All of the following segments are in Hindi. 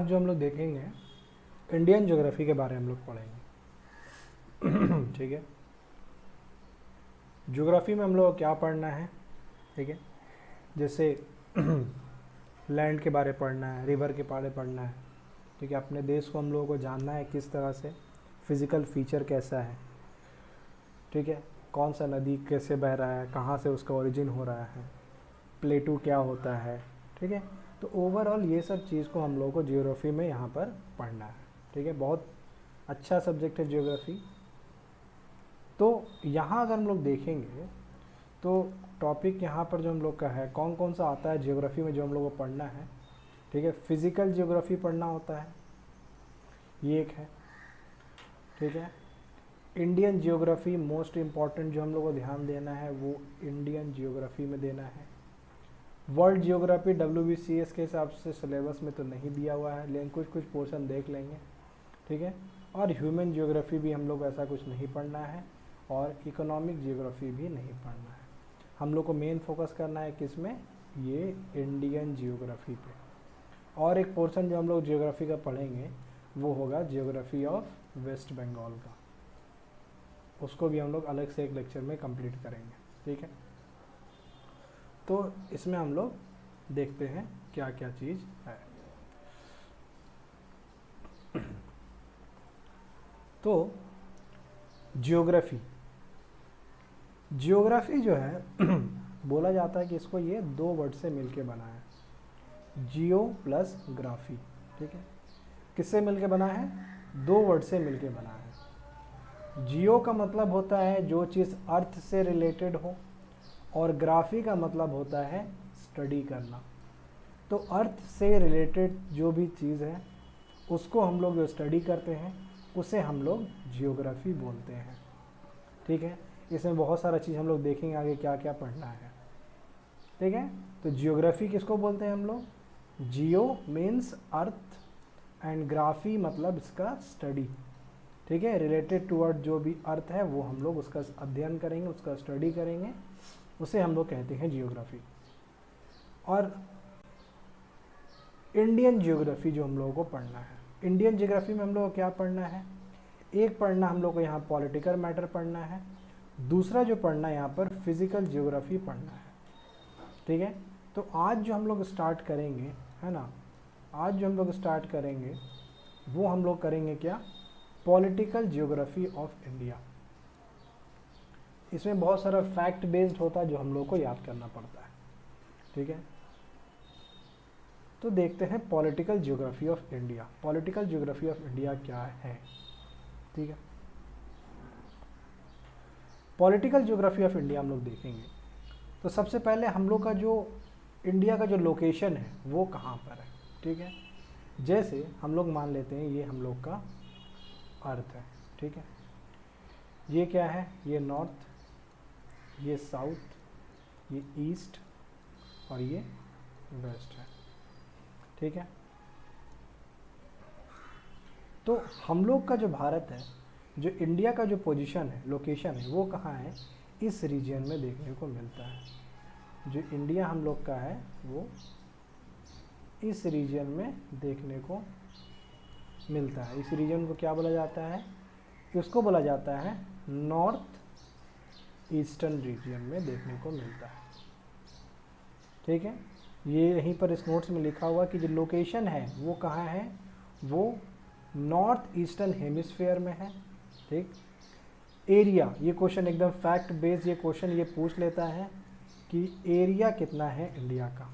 आज जो हम लोग देखेंगे इंडियन ज्योग्राफी के बारे में हम लोग पढ़ेंगे। ठीक है, ज्योग्राफी में हम लोग को क्या पढ़ना है, ठीक है, जैसे लैंड के बारे पढ़ना है, रिवर के बारे पढ़ना है, ठीक है, अपने देश को हम लोगों को जानना है किस तरह से, फिज़िकल फीचर कैसा है, ठीक है, कौन सा नदी कैसे बह रहा है, कहाँ से उसका ओरिजिन हो रहा है, प्लेटू क्या होता है, ठीक है। तो ओवरऑल ये सब चीज़ को हम लोगों को ज्योग्राफी में यहाँ पर पढ़ना है, ठीक है। बहुत अच्छा सब्जेक्ट है ज्योग्राफी। तो यहाँ अगर हम लोग देखेंगे तो टॉपिक यहाँ पर जो हम लोग का है, कौन कौन सा आता है ज्योग्राफी में जो हम लोग को पढ़ना है, ठीक है। फिज़िकल ज्योग्राफी पढ़ना होता है, ये एक है, ठीक है। इंडियन ज्योग्राफी मोस्ट इम्पॉर्टेंट जो हम लोग को ध्यान देना है वो इंडियन ज्योग्राफी में देना है। वर्ल्ड ज्योग्राफी WBCS के हिसाब से सिलेबस में तो नहीं दिया हुआ है, लेकिन कुछ कुछ पोर्शन देख लेंगे, ठीक है। और ह्यूमन ज्योग्राफी भी हम लोग ऐसा कुछ नहीं पढ़ना है, और इकोनॉमिक ज्योग्राफी भी नहीं पढ़ना है। हम लोग को मेन फोकस करना है किस में, ये इंडियन ज्योग्राफी पे। और एक पोर्शन जो हम लोग ज्योग्राफी का पढ़ेंगे वो होगा ज्योग्राफी ऑफ वेस्ट बंगाल का, उसको भी हम लोग अलग से एक लेक्चर में कंप्लीट करेंगे, ठीक है। तो इसमें हम लोग देखते हैं क्या क्या चीज़ है। तो ज्योग्राफी जो है बोला जाता है कि इसको ये दो वर्ड से मिलके बना है, जियो प्लस ग्राफी, ठीक है। किससे मिलके बना है, दो वर्ड से मिलके बना है। जियो का मतलब होता है जो चीज़ अर्थ से रिलेटेड हो, और ग्राफी का मतलब होता है स्टडी करना। तो अर्थ से रिलेटेड जो भी चीज़ है उसको हम लोग जो स्टडी करते हैं उसे हम लोग जियोग्राफी बोलते हैं, ठीक है। इसमें बहुत सारा चीज़ हम लोग देखेंगे आगे क्या क्या पढ़ना है, ठीक है। तो जियोग्राफी किसको बोलते हैं हम लोग, जियो मीन्स अर्थ एंड ग्राफी मतलब इसका स्टडी, ठीक है। रिलेटेड टूवर्ड जो भी अर्थ है वो हम लोग उसका अध्ययन करेंगे, उसका स्टडी करेंगे, उसे हम लोग कहते हैं जियोग्राफी। और इंडियन ज्योग्राफी जो हम लोगों को पढ़ना है, इंडियन ज्योग्राफी में हम लोग को क्या पढ़ना है, एक पढ़ना हम लोग को यहाँ पॉलिटिकल मैटर पढ़ना है, दूसरा जो पढ़ना है यहाँ पर फिजिकल ज्योग्राफी पढ़ना है, ठीक है। तो आज जो हम लोग स्टार्ट करेंगे, है ना, आज जो हम लोग स्टार्ट करेंगे वो हम लोग करेंगे क्या, पॉलिटिकल ज्योग्राफी ऑफ इंडिया। इसमें बहुत सारा फैक्ट बेस्ड होता है जो हम लोग को याद करना पड़ता है, ठीक है। तो देखते हैं political geography of India. Political geography of India क्या है, ठीक है। पॉलिटिकल ज्योग्राफी ऑफ इंडिया हम लोग देखेंगे तो सबसे पहले हम लोग का जो इंडिया का जो लोकेशन है वो कहाँ पर है, ठीक है। जैसे हम लोग मान लेते हैं ये हम लोग का अर्थ है, ठीक है। ये क्या है, ये नॉर्थ, ये साउथ, ये ईस्ट और ये वेस्ट है, ठीक है। तो हम लोग का जो भारत है, जो इंडिया का जो पोजीशन है, लोकेशन है, वो कहाँ है, इस रीजन में देखने को मिलता है। जो इंडिया हम लोग का है वो इस रीजन में देखने को मिलता है। इस रीजन को क्या बोला जाता है, इसको बोला जाता है नॉर्थ ईस्टर्न रीजन में देखने को मिलता है, ठीक है। ये यहीं पर इस नोट्स में लिखा हुआ कि जो लोकेशन है वो कहाँ है, वो नॉर्थ ईस्टर्न हेमिस्फीयर में है, ठीक। एरिया, ये क्वेश्चन एकदम फैक्ट बेस्ड ये क्वेश्चन ये पूछ लेता है कि एरिया कितना है इंडिया का।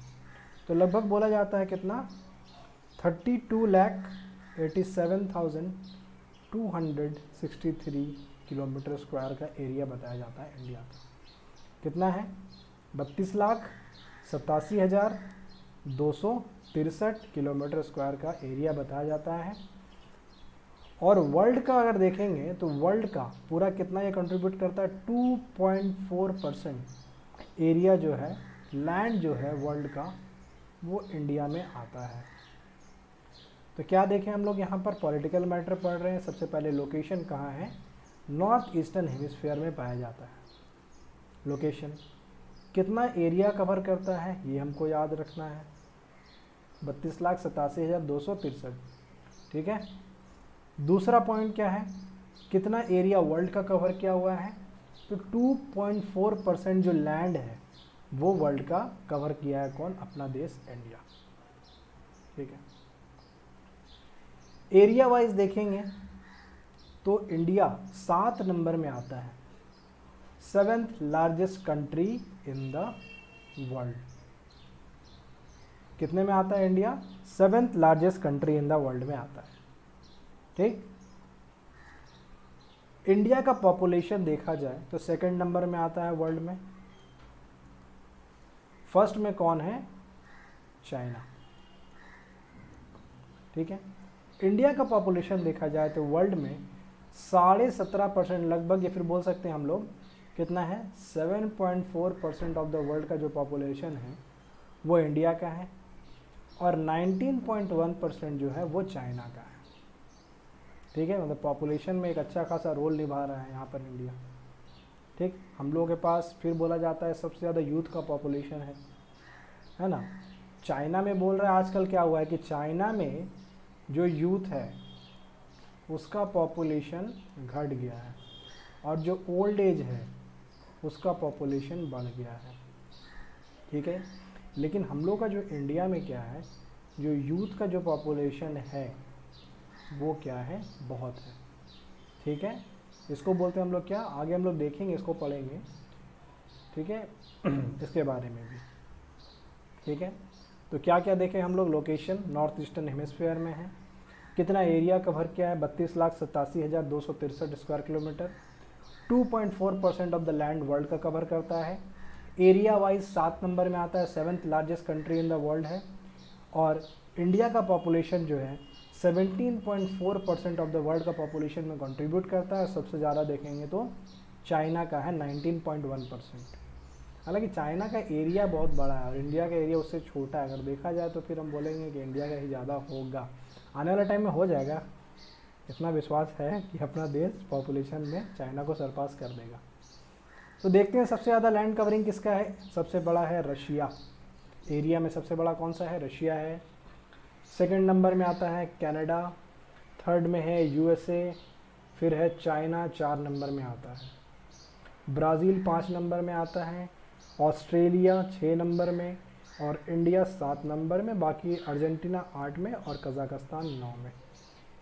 तो लगभग बोला जाता है कितना, 32,87,263 किलोमीटर स्क्वायर का एरिया बताया जाता है इंडिया का। कितना है, 32,87,263 किलोमीटर स्क्वायर का एरिया बताया जाता है। और वर्ल्ड का अगर देखेंगे तो वर्ल्ड का पूरा कितना ये कंट्रीब्यूट करता है, 2.4% एरिया जो है, लैंड जो है वर्ल्ड का, वो इंडिया में आता है। तो क्या देखें हम लोग यहाँ पर पॉलिटिकल मैटर पढ़ रहे हैं। सबसे पहले लोकेशन कहाँ है, नॉर्थ ईस्टर्न हेमिस्फीयर में पाया जाता है। लोकेशन कितना एरिया कवर करता है ये हमको याद रखना है। 32,87,263, ठीक है। दूसरा पॉइंट क्या है, कितना एरिया वर्ल्ड का कवर किया हुआ है, तो 2.4% जो लैंड है वो वर्ल्ड का कवर किया है कौन, अपना देश इंडिया, ठीक है। एरिया वाइज देखेंगे तो इंडिया 7 नंबर में आता है, 7th largest country in the world. कितने में आता है India, 7th largest country in the world में आता है, ठीक। इंडिया का पॉपुलेशन देखा जाए तो 2nd नंबर में आता है वर्ल्ड में। फर्स्ट में कौन है, चाइना, ठीक है। इंडिया का पॉपुलेशन देखा जाए तो वर्ल्ड में 17.5% लगभग, या फिर बोल सकते हैं हम लोग कितना है, 7.4% ऑफ द वर्ल्ड का जो पॉपुलेशन है वो इंडिया का है, और 19.1% जो है वो चाइना का है, ठीक है। मतलब पॉपुलेशन में एक अच्छा खासा रोल निभा रहा है यहाँ पर इंडिया, ठीक। हम लोगों के पास फिर बोला जाता है सबसे ज़्यादा यूथ का पॉपुलेशन है ना। चाइना में बोल रहे हैं आजकल क्या हुआ है कि चाइना में जो यूथ है उसका पॉपुलेशन घट गया है, और जो ओल्ड एज है उसका पॉपुलेशन बढ़ गया है, ठीक है। लेकिन हम लोग का जो इंडिया में क्या है, जो यूथ का जो पॉपुलेशन है वो क्या है, बहुत है, ठीक है। इसको बोलते हैं हम लोग क्या, आगे हम लोग देखेंगे, इसको पढ़ेंगे, ठीक है, इसके बारे में भी, ठीक है। तो क्या क्या देखें हम लोग, लोकेशन नॉर्थ ईस्टर्न हेमिस्फीयर में है, कितना एरिया कवर किया है, 32,87,263 square kilometre, 2.4% of the land world का कवर करता है, एरिया वाइज 7 नंबर में आता है, 7th largest country in the world है, और इंडिया का पॉपुलेशन जो है 17.4% ऑफ द वर्ल्ड का पॉपुलेशन में कंट्रीब्यूट करता है। सबसे ज़्यादा देखेंगे तो चाइना का है 19.1%। हालांकि चाइना का एरिया बहुत बड़ा है और इंडिया का एरिया उससे छोटा है, अगर देखा जाए तो फिर हम बोलेंगे कि इंडिया का ही ज़्यादा होगा, आने वाले टाइम में हो जाएगा, इतना विश्वास है कि अपना देश पॉपुलेशन में चाइना को सरपास कर देगा। तो देखते हैं सबसे ज़्यादा लैंड कवरिंग किसका है, सबसे बड़ा है रशिया, एरिया में सबसे बड़ा कौन सा है, रशिया है। 2nd नंबर में आता है कनाडा, 3rd में है यूएसए, फिर है चाइना 4 नंबर में आता है, ब्राज़ील 5 नंबर में आता है, ऑस्ट्रेलिया 6 नंबर में, और इंडिया 7 नंबर में, बाकी अर्जेंटीना 8 में और कज़ाकिस्तान 9 में।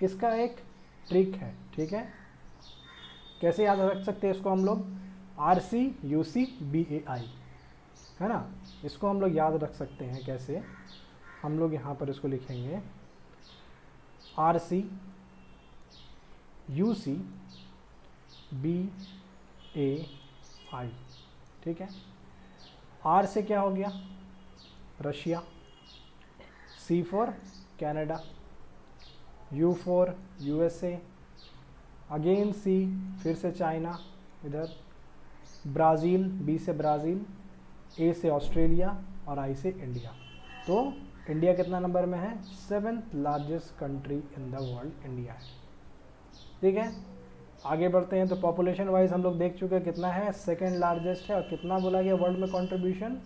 इसका एक ट्रिक है, ठीक है, कैसे याद रख सकते हैं इसको हम लोग, RCUCBAI है ना, इसको हम लोग याद रख सकते हैं कैसे, हम लोग यहाँ पर इसको लिखेंगे RCUCBAI, ठीक है। R से क्या हो गया, Russia, C for Canada, U for USA, again C, फिर से चाइना, इधर ब्राज़ील, B से ब्राज़ील, A से ऑस्ट्रेलिया और I से इंडिया। तो इंडिया कितना नंबर में है, 7th largest country in the world India है, ठीक है। आगे बढ़ते हैं तो पॉपुलेशन वाइज हम लोग देख चुके हैं कितना है, 2nd लार्जेस्ट है, और कितना बोला गया वर्ल्ड में कंट्रीब्यूशन,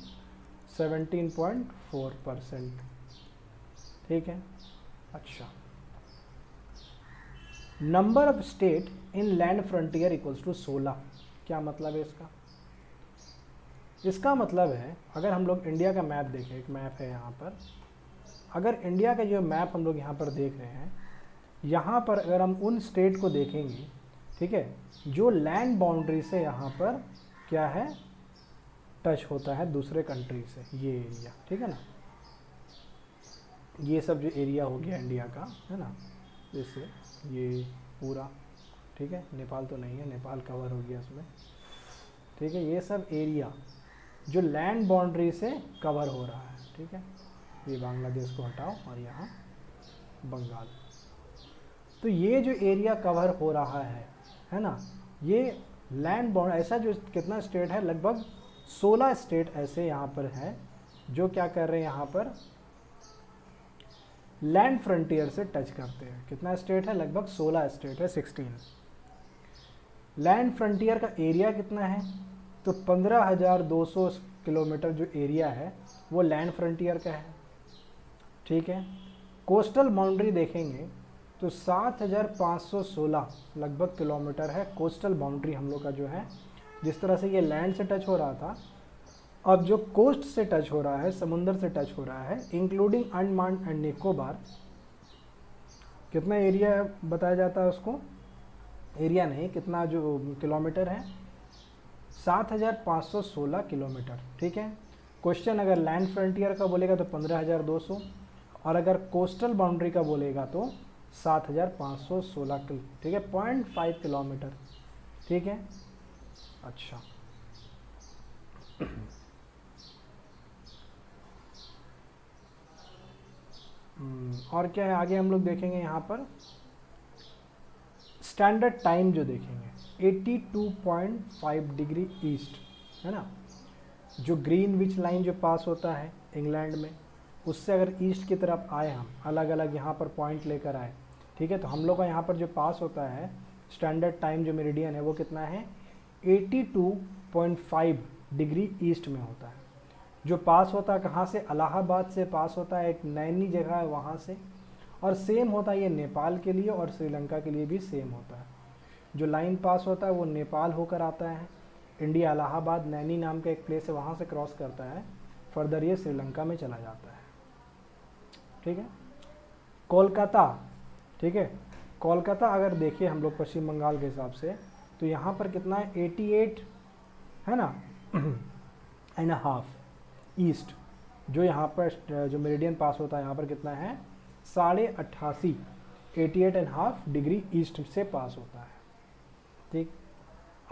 17.4%, ठीक है। अच्छा, number of state inland frontier equals to 16, क्या मतलब है इसका, इसका मतलब है अगर हम लोग इंडिया का मैप देखें, एक मैप है यहाँ पर, अगर इंडिया का जो मैप हम लोग यहाँ पर देख रहे हैं, यहाँ पर अगर हम उन स्टेट को देखेंगे, ठीक है, जो लैंड बाउंड्री से यहाँ पर क्या है, टच होता है दूसरे कंट्री से, ये एरिया, ठीक है ना, ये सब जो एरिया हो गया इंडिया का, है ना, जैसे ये पूरा, ठीक है, नेपाल तो नहीं है, नेपाल कवर हो गया इसमें, ठीक है, ये सब एरिया जो लैंड बाउंड्री से कवर हो रहा है, ठीक है, ये बांग्लादेश को हटाओ और यहाँ बंगाल, तो ये जो एरिया कवर हो रहा है ना, ये लैंड बाउंड, ऐसा जो कितना स्टेट है, लगभग 16 स्टेट ऐसे यहाँ पर है जो क्या कर रहे हैं, यहाँ पर लैंड फ्रंटियर से टच करते हैं। कितना स्टेट है, लगभग 16 स्टेट है, 16। लैंड फ्रंटियर का एरिया कितना है, तो 15,200 किलोमीटर जो एरिया है वो लैंड फ्रंटियर का है, ठीक है। कोस्टल बाउंड्री देखेंगे तो 7516 लगभग किलोमीटर है कोस्टल बाउंड्री हम लोग का जो है। जिस तरह से ये लैंड से टच हो रहा था, अब जो कोस्ट से टच हो रहा है, समुंदर से टच हो रहा है, इंक्लूडिंग अंडमान एंड निकोबार, कितना एरिया बताया जाता है उसको, एरिया नहीं, कितना जो किलोमीटर है, 7516 किलोमीटर। ठीक है। क्वेश्चन अगर लैंड फ्रंटियर का बोलेगा तो 15200, और अगर कोस्टल बाउंड्री का बोलेगा तो 7516 ठीक है, 0.5 किलोमीटर। ठीक है। अच्छा, और क्या है आगे हम लोग देखेंगे यहाँ पर, स्टैंडर्ड टाइम जो देखेंगे 82.5 डिग्री ईस्ट, है ना। जो ग्रीनविच लाइन जो पास होता है इंग्लैंड में, उससे अगर ईस्ट की तरफ आए, हम अलग अलग यहाँ पर पॉइंट लेकर आए, ठीक है, तो हम लोग का यहाँ पर जो पास होता है स्टैंडर्ड टाइम जो मेरिडियन है वो कितना है, 82.5 डिग्री ईस्ट में होता है। जो पास होता है कहाँ से, इलाहाबाद से पास होता है, एक नैनी जगह है वहाँ से, और सेम होता है ये नेपाल के लिए और श्रीलंका के लिए भी सेम होता है। जो लाइन पास होता है वो नेपाल होकर आता है, इंडिया इलाहाबाद नैनी नाम का एक प्लेस है वहाँ से क्रॉस करता है, फर्दर ये श्रीलंका में चला जाता है। ठीक है। कोलकाता, ठीक है, कोलकाता अगर देखिए हम लोग पश्चिम बंगाल के हिसाब से, तो यहाँ पर कितना है, 88 है ना एंड हाफ ईस्ट। जो यहाँ पर जो मेरिडियन पास होता है यहाँ पर कितना है, 88.5, 88.5 डिग्री ईस्ट से पास होता है। ठीक।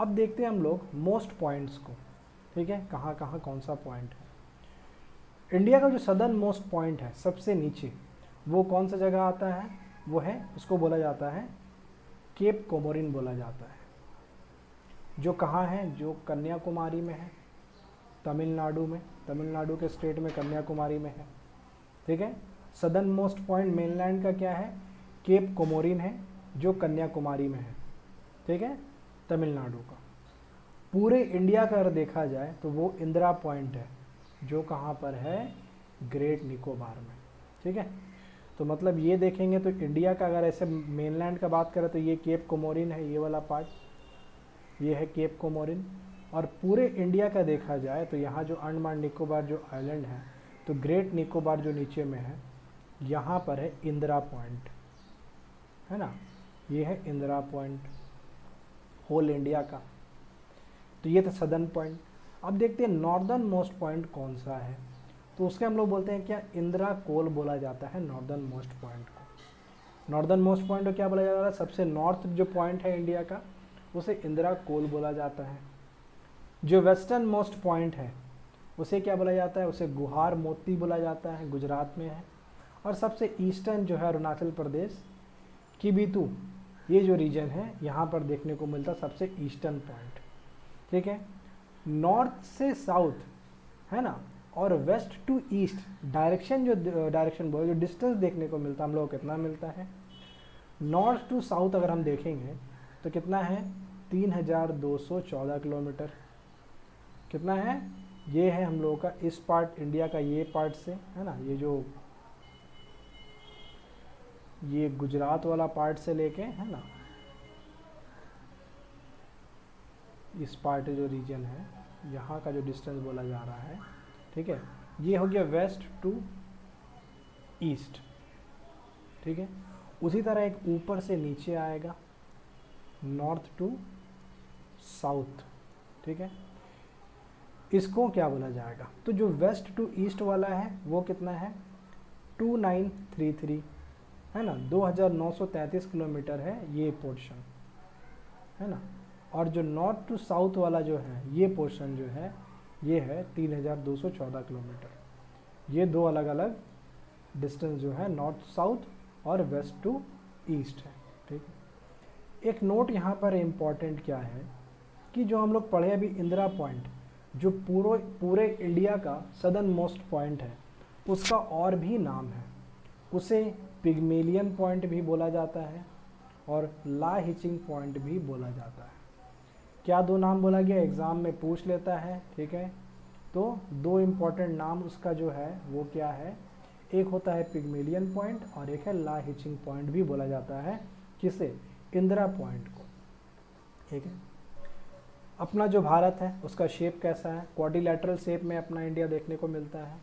अब देखते हैं हम लोग मोस्ट पॉइंट्स को। ठीक है, कहाँ कहाँ कौन सा पॉइंट है। इंडिया का जो सदर्न मोस्ट पॉइंट है सबसे नीचे, वो कौन सा जगह आता है, वो है, उसको बोला जाता है केप कोमोरिन बोला जाता है। जो कहाँ है, जो कन्याकुमारी में है, तमिलनाडु में, तमिलनाडु के स्टेट में कन्याकुमारी में है। ठीक है। सदर्न मोस्ट पॉइंट मेनलैंड का क्या है, केप कोमोरिन है, जो कन्याकुमारी में है। ठीक है, तमिलनाडु का। पूरे इंडिया का अगर देखा जाए तो वो इंदिरा पॉइंट है, जो कहाँ पर है, ग्रेट निकोबार में। ठीक है। तो मतलब ये देखेंगे तो इंडिया का अगर ऐसे मेनलैंड का बात करें तो ये केप कोमोरिन है, ये वाला पार्ट, ये है केप कोमोरिन। और पूरे इंडिया का देखा जाए तो यहाँ जो अंडमान निकोबार जो आइलैंड है, तो ग्रेट निकोबार जो नीचे में है, यहाँ पर है इंदिरा पॉइंट, है ना, ये है इंदिरा पॉइंट होल इंडिया का। तो ये था सदर्न पॉइंट। अब देखते हैं नॉर्दर्न मोस्ट पॉइंट कौन सा है, तो उसके हम लोग बोलते हैं क्या, इंदिरा कोल बोला जाता है नॉर्दर्न मोस्ट पॉइंट को। नॉर्दर्न मोस्ट पॉइंट को क्या बोला जाता है, सबसे नॉर्थ जो पॉइंट है इंडिया का, उसे इंदिरा कोल बोला जाता है। जो वेस्टर्न मोस्ट पॉइंट है उसे क्या बोला जाता है, उसे गुहार मोती बोला जाता है, गुजरात में है। और सबसे ईस्टर्न जो है अरुणाचल प्रदेश किबिथु, ये जो रीजन है यहाँ पर देखने को मिलता सबसे ईस्टर्न पॉइंट। ठीक है। नॉर्थ से साउथ, है ना, और वेस्ट टू ईस्ट डायरेक्शन, जो डायरेक्शन बोल, जो डिस्टेंस देखने को मिलता हम लोग को कितना मिलता है, नॉर्थ टू साउथ अगर हम देखेंगे तो कितना है, 3214 किलोमीटर। कितना है, ये है हम लोगों का इस पार्ट इंडिया का, ये पार्ट से, है ना, ये जो ये गुजरात वाला पार्ट से लेके, है ना, इस पार्ट जो रीजन है यहाँ का जो डिस्टेंस बोला जा रहा है। ठीक है, ये हो गया वेस्ट टू ईस्ट। ठीक है। उसी तरह एक ऊपर से नीचे आएगा, नॉर्थ टू साउथ। ठीक है, इसको क्या बोला जाएगा, तो जो वेस्ट टू ईस्ट वाला है वो कितना है, 2933, है ना, 2933 किलोमीटर है ये पोर्शन, है ना। और जो नॉर्थ टू साउथ वाला जो है ये पोर्शन जो है, ये है 3214 किलोमीटर। ये दो अलग अलग डिस्टेंस जो है नॉर्थ साउथ और वेस्ट टू ईस्ट है। ठीक है। एक नोट यहाँ पर इम्पॉर्टेंट क्या है कि जो हम लोग पढ़े अभी इंदिरा पॉइंट, जो पूरे इंडिया का सदर्न मोस्ट पॉइंट है, उसका और भी नाम है, उसे पिग्मेलियन पॉइंट भी बोला जाता है और ला हिचिंग पॉइंट भी बोला जाता है। क्या दो नाम बोला गया, एग्ज़ाम में पूछ लेता है। ठीक है, तो दो इम्पॉर्टेंट नाम उसका जो है वो क्या है, एक होता है पिग्मेलियन पॉइंट और एक है ला हिचिंग पॉइंट भी बोला जाता है, किसे, इंदिरा पॉइंट को। ठीक है, अपना जो भारत है उसका शेप कैसा है, क्वाड्रिलैटरल शेप में अपना इंडिया देखने को मिलता है।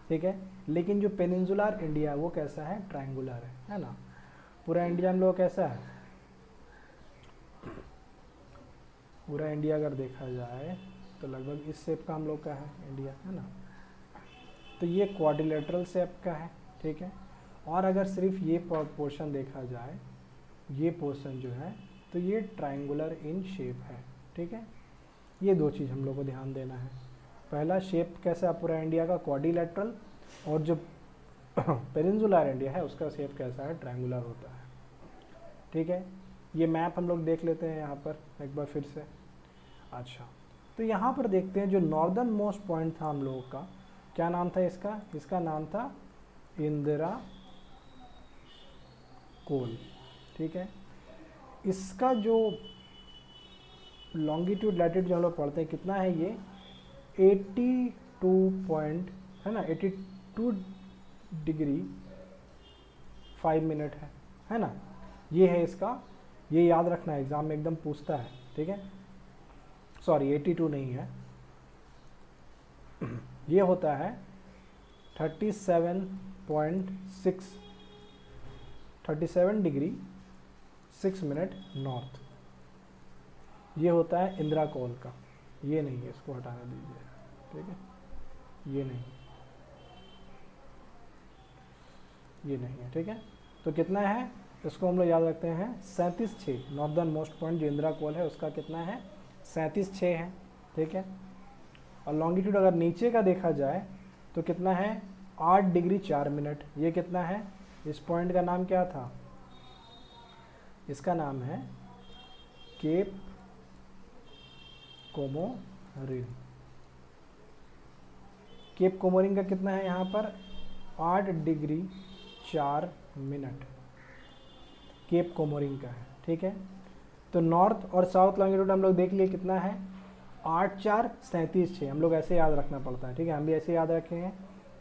ठीक है, लेकिन जो पेनिनसुलर इंडिया वो कैसा है, ट्रायंगुलर है ना। पूरा इंडिया हम लोग कैसा है, पूरा इंडिया अगर देखा जाए तो लगभग इस शेप का हम लोग का है इंडिया, है ना। तो ये क्वाड्रिलेटरल शेप का है। ठीक है, और अगर सिर्फ ये पोर्शन देखा जाए, ये पोर्शन जो है तो ये ट्रायंगुलर इन शेप है। ठीक है, ये दो चीज़ हम लोग को ध्यान देना है। पहला शेप कैसा पूरा इंडिया का, क्वाड्रिलेटरल, और जो पेनिनसुलर इंडिया है उसका शेप कैसा है, ट्रायंगुलर होता है। ठीक है, ये मैप हम लोग देख लेते हैं यहाँ पर एक बार फिर से। अच्छा, तो यहाँ पर देखते हैं जो नॉर्दर्न मोस्ट पॉइंट था हम लोगों का, क्या नाम था इसका, इसका नाम था इंदिरा कोल। ठीक है, इसका जो लॉन्गिट्यूड लैटिट्यूड जो हम लोग पढ़ते हैं कितना है, ये 82 पॉइंट है ना, 82 डिग्री 5 मिनट है ना। ये है इसका, ये याद रखना है, एग्जाम में एकदम पूछता है। ठीक है, सॉरी 82 नहीं है, ये होता है 37 डिग्री 6 मिनट नॉर्थ। ये होता है इंदिरा कोल का, ये नहीं है, इसको हटाने दीजिए। ठीक है, ये नहीं, ये नहीं है। ठीक है, तो कितना है, इसको हम लोग याद रखते हैं 37.6। नॉर्दर्न मोस्ट पॉइंट जो इंदिरा कोल है उसका कितना है, 37.6 है। ठीक है, और लॉन्गिट्यूड अगर नीचे का देखा जाए तो कितना है, 8 डिग्री 4 मिनट। ये कितना है, इस पॉइंट का नाम क्या था, इसका नाम है केप कोमोरिन। केप कोमोरिन का कितना है यहाँ पर, 8 डिग्री 4 मिनट केप कोमोरिन का है। ठीक है, तो नॉर्थ और साउथ लॉन्गिट्यूड हम लोग देख लिए कितना है, 8 4 37.6। हम लोग ऐसे याद रखना पड़ता है। ठीक है, हम भी ऐसे याद रखे हैं।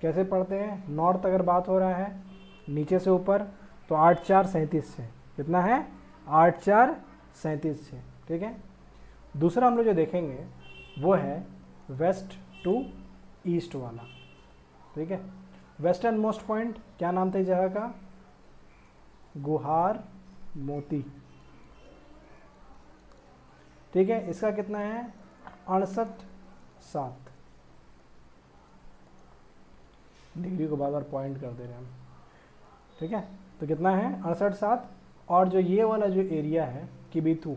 कैसे पढ़ते हैं, नॉर्थ अगर बात हो रहा है नीचे से ऊपर तो 8 4 37.6 कितना है, 8 4 37.6। ठीक है, दूसरा हम लोग जो देखेंगे वो है वेस्ट टू ईस्ट वाला। ठीक है, वेस्टर्न मोस्ट पॉइंट क्या नाम था इस जगह का, गुहार मोती। ठीक है, इसका कितना है, 68.7 डिग्री को बार बार पॉइंट कर दे रहे हैं हम। ठीक है, तो कितना है, 68.7। और जो ये वाला जो एरिया है किबिथू,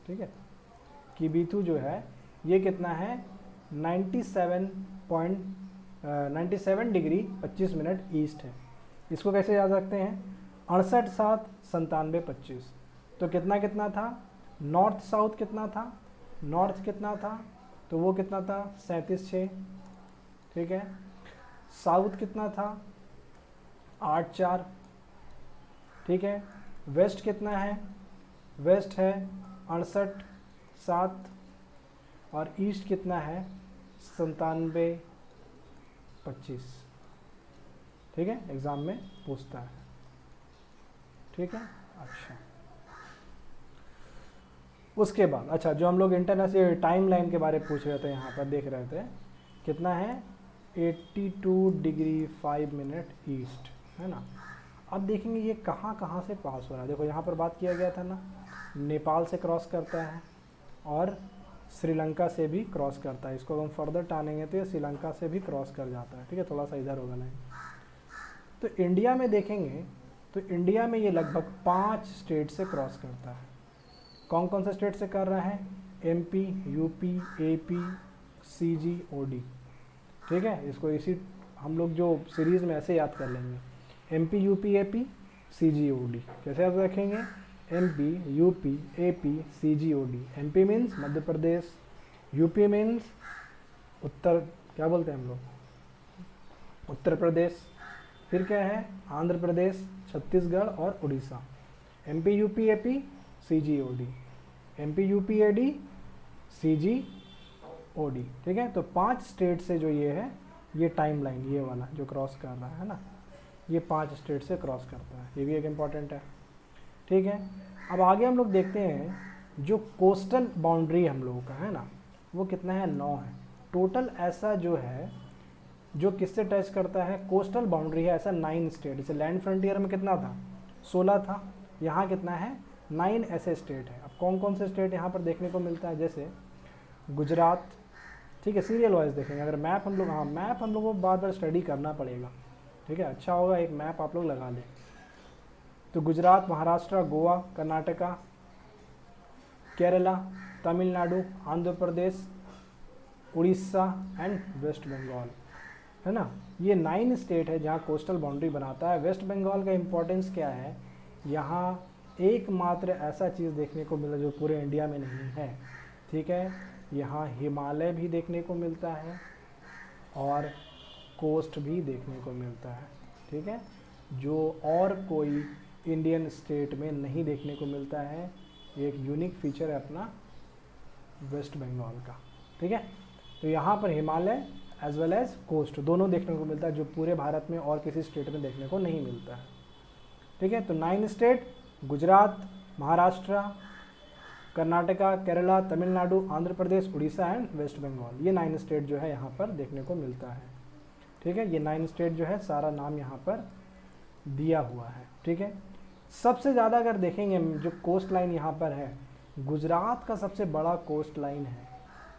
ठीक है, किबिथू जो है ये कितना है, 97 डिग्री 25 मिनट ईस्ट है। इसको कैसे याद रखते हैं, 68.7 97 25। तो कितना कितना था, नॉर्थ साउथ कितना था, नॉर्थ कितना था, तो वो कितना था 37.6। ठीक है, साउथ कितना था, 8 4। ठीक है, वेस्ट कितना है, वेस्ट है 68.7 और ईस्ट कितना है 97 25। ठीक है, एग्जाम में पूछता है। ठीक है, अच्छा उसके बाद अच्छा जो हम लोग इंटरनेशनल टाइम लाइन के बारे में पूछ रहे थे, यहाँ पर देख रहे थे कितना है, 82 डिग्री 5 मिनट ईस्ट, है ना। अब देखेंगे ये कहाँ कहाँ से पास हो रहा है। देखो यहाँ पर बात किया गया था ना, नेपाल से क्रॉस करता है और श्रीलंका से भी क्रॉस करता है। इसको हम फर्दर टानेंगे तो ये श्रीलंका से भी क्रॉस कर जाता है। ठीक है, थोड़ा सा इधर होगा लाइन। तो इंडिया में देखेंगे तो इंडिया में ये लगभग 5 स्टेट से क्रॉस करता है। कौन कौन से स्टेट से कर रहा है, MP, UP, AP, CG, OD। ठीक है, इसको इसी हम लोग जो सीरीज़ में ऐसे याद कर लेंगे, MP, UP, AP, CG, OD। कैसे याद रखेंगे, MP, UP, AP, CG, OD। MP means Madhya Pradesh, UP means Uttar, क्या बोलते हैं हम लोग, उत्तर प्रदेश। फिर क्या है, आंध्र प्रदेश, छत्तीसगढ़ और Orissa. MP, UP, AP, CG, OD। MP, UP, AD, CG, OD। ठीक है, तो 5 स्टेट से जो ये है ये टाइम लाइन ये वाला जो क्रॉस कर रहा है ना, ये 5 स्टेट से क्रॉस करता है, ये भी एक इम्पॉर्टेंट है। ठीक है, अब आगे हम लोग देखते हैं जो कोस्टल बाउंड्री हम लोगों का है ना, वो कितना है, 9 है टोटल। ऐसा जो है जो किससे टच करता है, कोस्टल बाउंड्री है ऐसा 9 स्टेट। जैसे लैंड फ्रंटियर में कितना था, 16 था, यहाँ कितना है, 9 ऐसे स्टेट है। अब कौन कौन से स्टेट यहाँ पर देखने को मिलता है, जैसे गुजरात, ठीक है, सीरियल वाइज देखेंगे। अगर मैप हम लोग, हाँ मैप हम लोगों को बार बार स्टडी करना पड़ेगा, ठीक है, अच्छा होगा एक मैप आप लोग लगा लें। तो गुजरात, महाराष्ट्र, गोवा, कर्नाटका, केरला, तमिलनाडु, आंध्र प्रदेश, उड़ीसा एंड वेस्ट बंगाल, है ना, ये 9 स्टेट है जहाँ कोस्टल बाउंड्री बनाता है। वेस्ट बंगाल का इम्पोर्टेंस क्या है, यहाँ एकमात्र ऐसा चीज़ देखने को मिला जो पूरे इंडिया में नहीं है, ठीक है, यहाँ हिमालय भी देखने को मिलता है और कोस्ट भी देखने को मिलता है, ठीक है, जो और कोई इंडियन स्टेट में नहीं देखने को मिलता है। ये एक यूनिक फीचर है अपना वेस्ट बंगाल का, ठीक है। तो यहाँ पर Himalaya as well as coast दोनों देखने को मिलता है, जो पूरे भारत में और किसी स्टेट में देखने को नहीं मिलता है, ठीक है। तो 9 state, Gujarat, Maharashtra, Karnataka, Kerala, Tamil Nadu, Andhra Pradesh, Orissa and West Bengal, ये 9 स्टेट जो है यहाँ पर देखने को मिलता है, ठीक है। ये 9 स्टेट जो है सारा नाम यहाँ पर दिया हुआ है, ठीक है। सबसे ज़्यादा अगर देखेंगे जो कोस्ट लाइन यहाँ पर है, गुजरात का सबसे बड़ा कोस्ट लाइन है,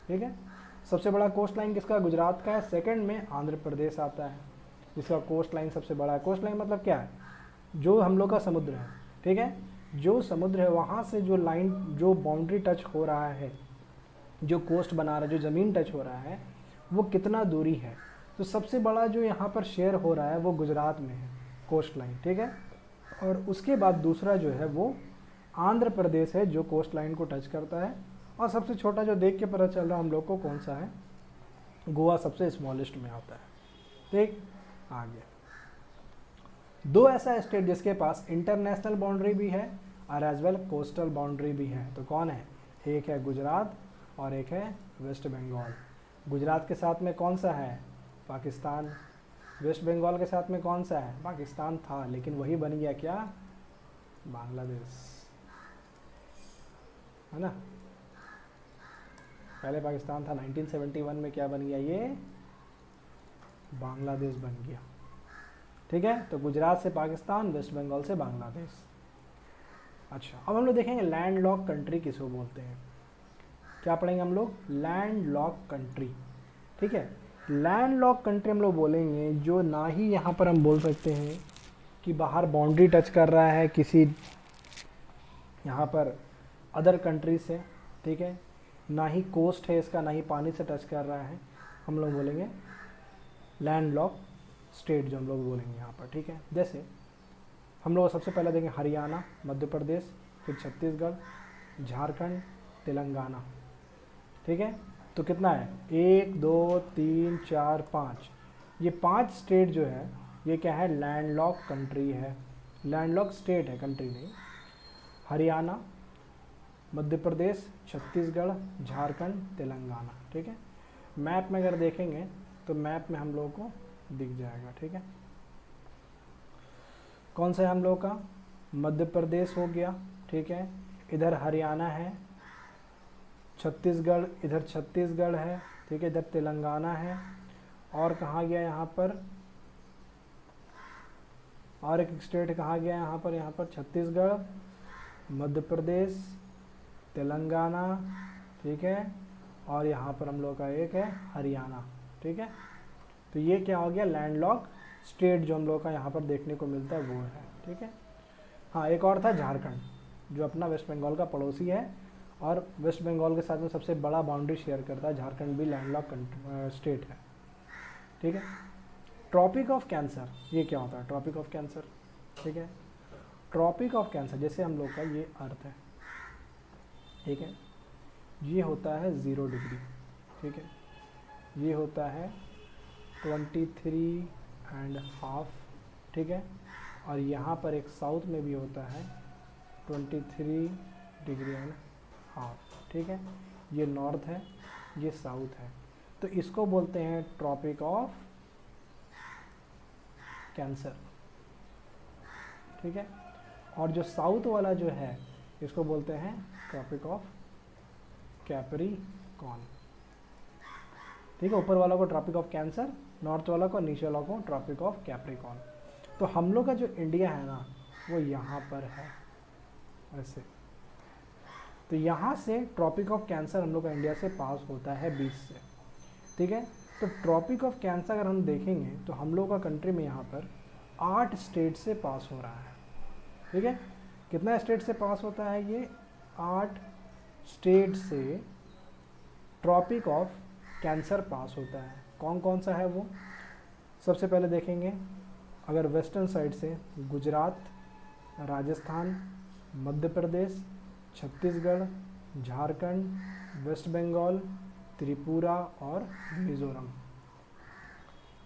ठीक है। सबसे बड़ा कोस्ट लाइन किसका, गुजरात का है। सेकंड में आंध्र प्रदेश आता है, जिसका कोस्ट लाइन सबसे बड़ा है। कोस्ट लाइन मतलब क्या है, जो हम लोग का समुद्र है, ठीक है, जो समुद्र है वहाँ से जो लाइन, जो बाउंड्री टच हो रहा है, जो कोस्ट बना रहा है, जो ज़मीन टच हो रहा है, वो कितना दूरी है। तो सबसे बड़ा जो यहाँ पर शेयर हो रहा है वो गुजरात में है, कोस्ट लाइन, ठीक है। और उसके बाद दूसरा जो है वो आंध्र प्रदेश है, जो कोस्ट लाइन को टच करता है। और सबसे छोटा जो देख के पता चल रहा है हम लोग को कौन सा है, गोवा सबसे स्मॉलेस्ट में आता है, ठीक। आगे 2 ऐसा स्टेट जिसके पास इंटरनेशनल बाउंड्री भी है और एज वेल कोस्टल बाउंड्री भी है, तो कौन है, एक है गुजरात और एक है वेस्ट बंगाल। गुजरात के साथ में कौन सा है, पाकिस्तान। वेस्ट बंगाल के साथ में कौन सा है, पाकिस्तान था लेकिन वही बन गया क्या, बांग्लादेश, है ना। पहले पाकिस्तान था, 1971 में क्या बन गया, ये बांग्लादेश बन गया, ठीक है। तो गुजरात से पाकिस्तान, वेस्ट बंगाल से बांग्लादेश। अच्छा, अब हम लोग देखेंगे लैंड लॉक कंट्री किसको बोलते हैं। क्या पढ़ेंगे हम लोग, लैंड लॉक कंट्री, ठीक है। लैंड लॉक कंट्री हम लोग बोलेंगे जो ना ही यहाँ पर हम बोल सकते हैं कि बाहर बाउंड्री टच कर रहा है किसी यहाँ पर अदर कंट्री से, ठीक है, ना ही कोस्ट है इसका, ना ही पानी से टच कर रहा है, हम लोग बोलेंगे लैंड लॉक स्टेट, जो हम लोग बोलेंगे यहाँ पर, ठीक है। जैसे हम लोग सबसे पहले देखेंगे हरियाणा, मध्य प्रदेश, फिर छत्तीसगढ़, झारखंड, तेलंगाना, ठीक है। तो कितना है, 1 2 3 4 5, ये 5 स्टेट जो है ये क्या है, लैंड लॉक कंट्री है, लैंड लॉक स्टेट है, कंट्री नहीं। हरियाणा, मध्य प्रदेश, छत्तीसगढ़, झारखंड, तेलंगाना, ठीक है। मैप में अगर देखेंगे तो मैप में हम लोगों को दिख जाएगा, ठीक है। कौन सा है हम लोगों का, मध्य प्रदेश हो गया, ठीक है, इधर हरियाणा है, छत्तीसगढ़, इधर छत्तीसगढ़ है, ठीक है, इधर तेलंगाना है, और कहाँ गया यहाँ पर, और एक स्टेट कहाँ गया यहाँ पर छत्तीसगढ़, मध्य प्रदेश, तेलंगाना, ठीक है, और यहाँ पर हम लोग का एक है हरियाणा, ठीक है। तो ये क्या हो गया, लैंड लॉक स्टेट जो हम लोग का यहाँ पर देखने को मिलता है वो है, ठीक है। हाँ, एक और था झारखंड, जो अपना वेस्ट बंगाल का पड़ोसी है और वेस्ट बंगाल के साथ में सबसे बड़ा बाउंड्री शेयर करता है। झारखंड भी लैंड लॉक स्टेट है, ठीक है। ट्रॉपिक ऑफ कैंसर, ये क्या होता है, ट्रॉपिक ऑफ कैंसर, ठीक है। ट्रॉपिक ऑफ कैंसर, जैसे हम लोग का ये अर्थ है, ठीक है, ये होता है 0 डिग्री, ठीक है, ये होता है 23.5, ठीक है, और यहाँ पर एक साउथ में भी होता है 23.5, ठीक है। ये नॉर्थ है, ये साउथ है, तो इसको बोलते हैं ट्रॉपिक ऑफ कैंसर, ठीक है। और जो साउथ वाला जो है इसको बोलते हैं ट्रॉपिक ऑफ कैप्रिकॉर्न, ठीक है। ऊपर वाला को ट्रॉपिक ऑफ कैंसर, नॉर्थ वाला को, नीचे वाला को ट्रॉपिक ऑफ कैप्रिकॉर्न। तो हम लोग का जो इंडिया है ना वो यहाँ पर है ऐसे। तो यहाँ से ट्रॉपिक ऑफ कैंसर हम लोग का इंडिया से पास होता है बीच से, ठीक है। तो ट्रॉपिक ऑफ कैंसर अगर हम देखेंगे तो हम लोग का कंट्री में यहाँ पर 8 स्टेट से पास हो रहा है, ठीक है। कितना स्टेट से पास होता है ये? 8 स्टेट से ट्रॉपिक ऑफ कैंसर पास होता है। कौन कौन सा है वो? सबसे पहले देखेंगे अगर वेस्टर्न साइड से गुजरात, राजस्थान, मध्य प्रदेश, छत्तीसगढ़, झारखंड, वेस्ट बंगाल, त्रिपुरा और मिज़ोरम,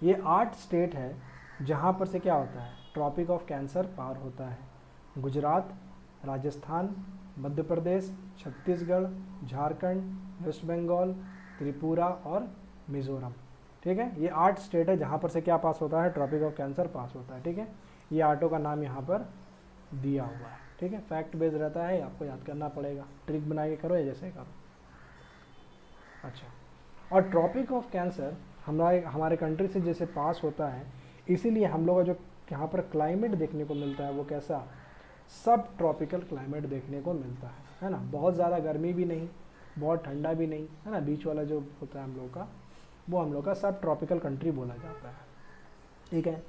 ये 8 स्टेट है जहाँ पर से क्या होता है? ट्रॉपिक ऑफ कैंसर पार होता है। गुजरात, राजस्थान, मध्य प्रदेश, छत्तीसगढ़, झारखंड, वेस्ट बंगाल, त्रिपुरा और मिज़ोरम, ठीक है। ये 8 स्टेट है जहाँ पर से क्या पास होता है? ट्रॉपिक ऑफ कैंसर पास होता है, ठीक है। ये 8 का नाम यहाँ पर दिया हुआ है, ठीक है। फैक्ट बेस्ड रहता है, आपको याद करना पड़ेगा। ट्रिक बना के करो या जैसे करो। अच्छा, और ट्रॉपिक ऑफ कैंसर हमारे कंट्री से जैसे पास होता है, इसीलिए हम लोग का जो यहाँ पर क्लाइमेट देखने को मिलता है वो कैसा? सब ट्रॉपिकल क्लाइमेट देखने को मिलता है ना। बहुत ज़्यादा गर्मी भी नहीं, बहुत ठंडा भी नहीं, है ना। बीच वाला जो होता है हम लोग का, वो हम लोग का सब ट्रॉपिकल कंट्री बोला जाता है, ठीक है।